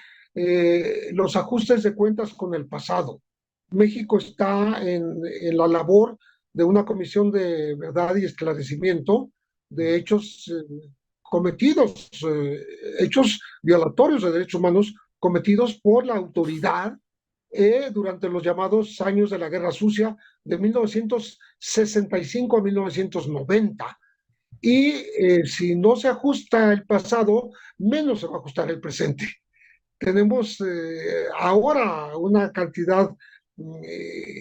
los ajustes de cuentas con el pasado. México está en la labor de una comisión de verdad y esclarecimiento de hechos cometidos, hechos violatorios de derechos humanos cometidos por la autoridad durante los llamados años de la Guerra Sucia de 1965 a 1990. Y si no se ajusta el pasado, menos se va a ajustar el presente. Tenemos ahora una cantidad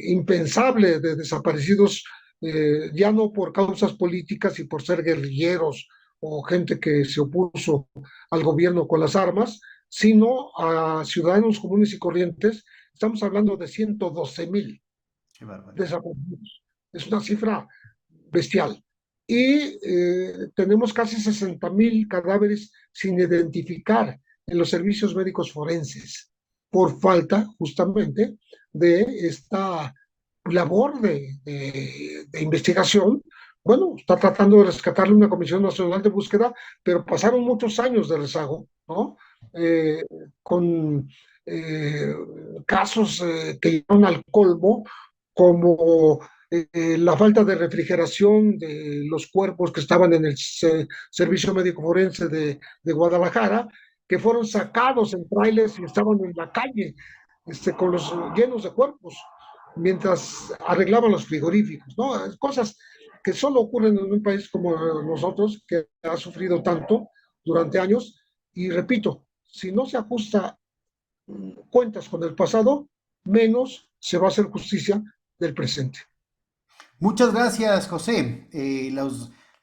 impensable de desaparecidos, ya no por causas políticas y por ser guerrilleros o gente que se opuso al gobierno con las armas, sino a ciudadanos comunes y corrientes. Estamos hablando de 112,000 Qué barbaridad. desaparecidos. Es una cifra bestial. Y tenemos casi 60,000 cadáveres sin identificar en los servicios médicos forenses por falta justamente de esta labor de investigación. Bueno, está tratando de rescatarle una Comisión Nacional de Búsqueda, pero pasaron muchos años de rezago, ¿no? Eh, con eh, casos que llegaron al colmo, como la falta de refrigeración de los cuerpos que estaban en el Servicio Médico Forense de Guadalajara, que fueron sacados en trailers y estaban en la calle con los llenos de cuerpos, mientras arreglaban los frigoríficos, ¿no? Cosas que solo ocurren en un país como nosotros, que ha sufrido tanto durante años. Y repito, si no se ajusta cuentas con el pasado, menos se va a hacer justicia del presente. Muchas gracias, José.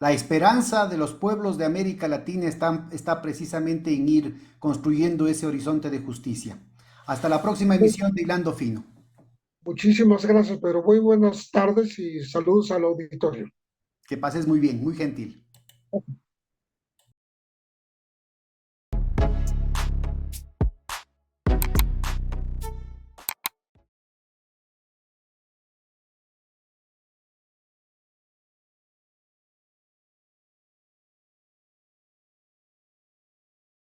La esperanza de los pueblos de América Latina está precisamente en ir construyendo ese horizonte de justicia. Hasta la próxima emisión de Hilando Fino. Muchísimas gracias, pero muy buenas tardes y saludos al auditorio. Que pases muy bien, muy gentil.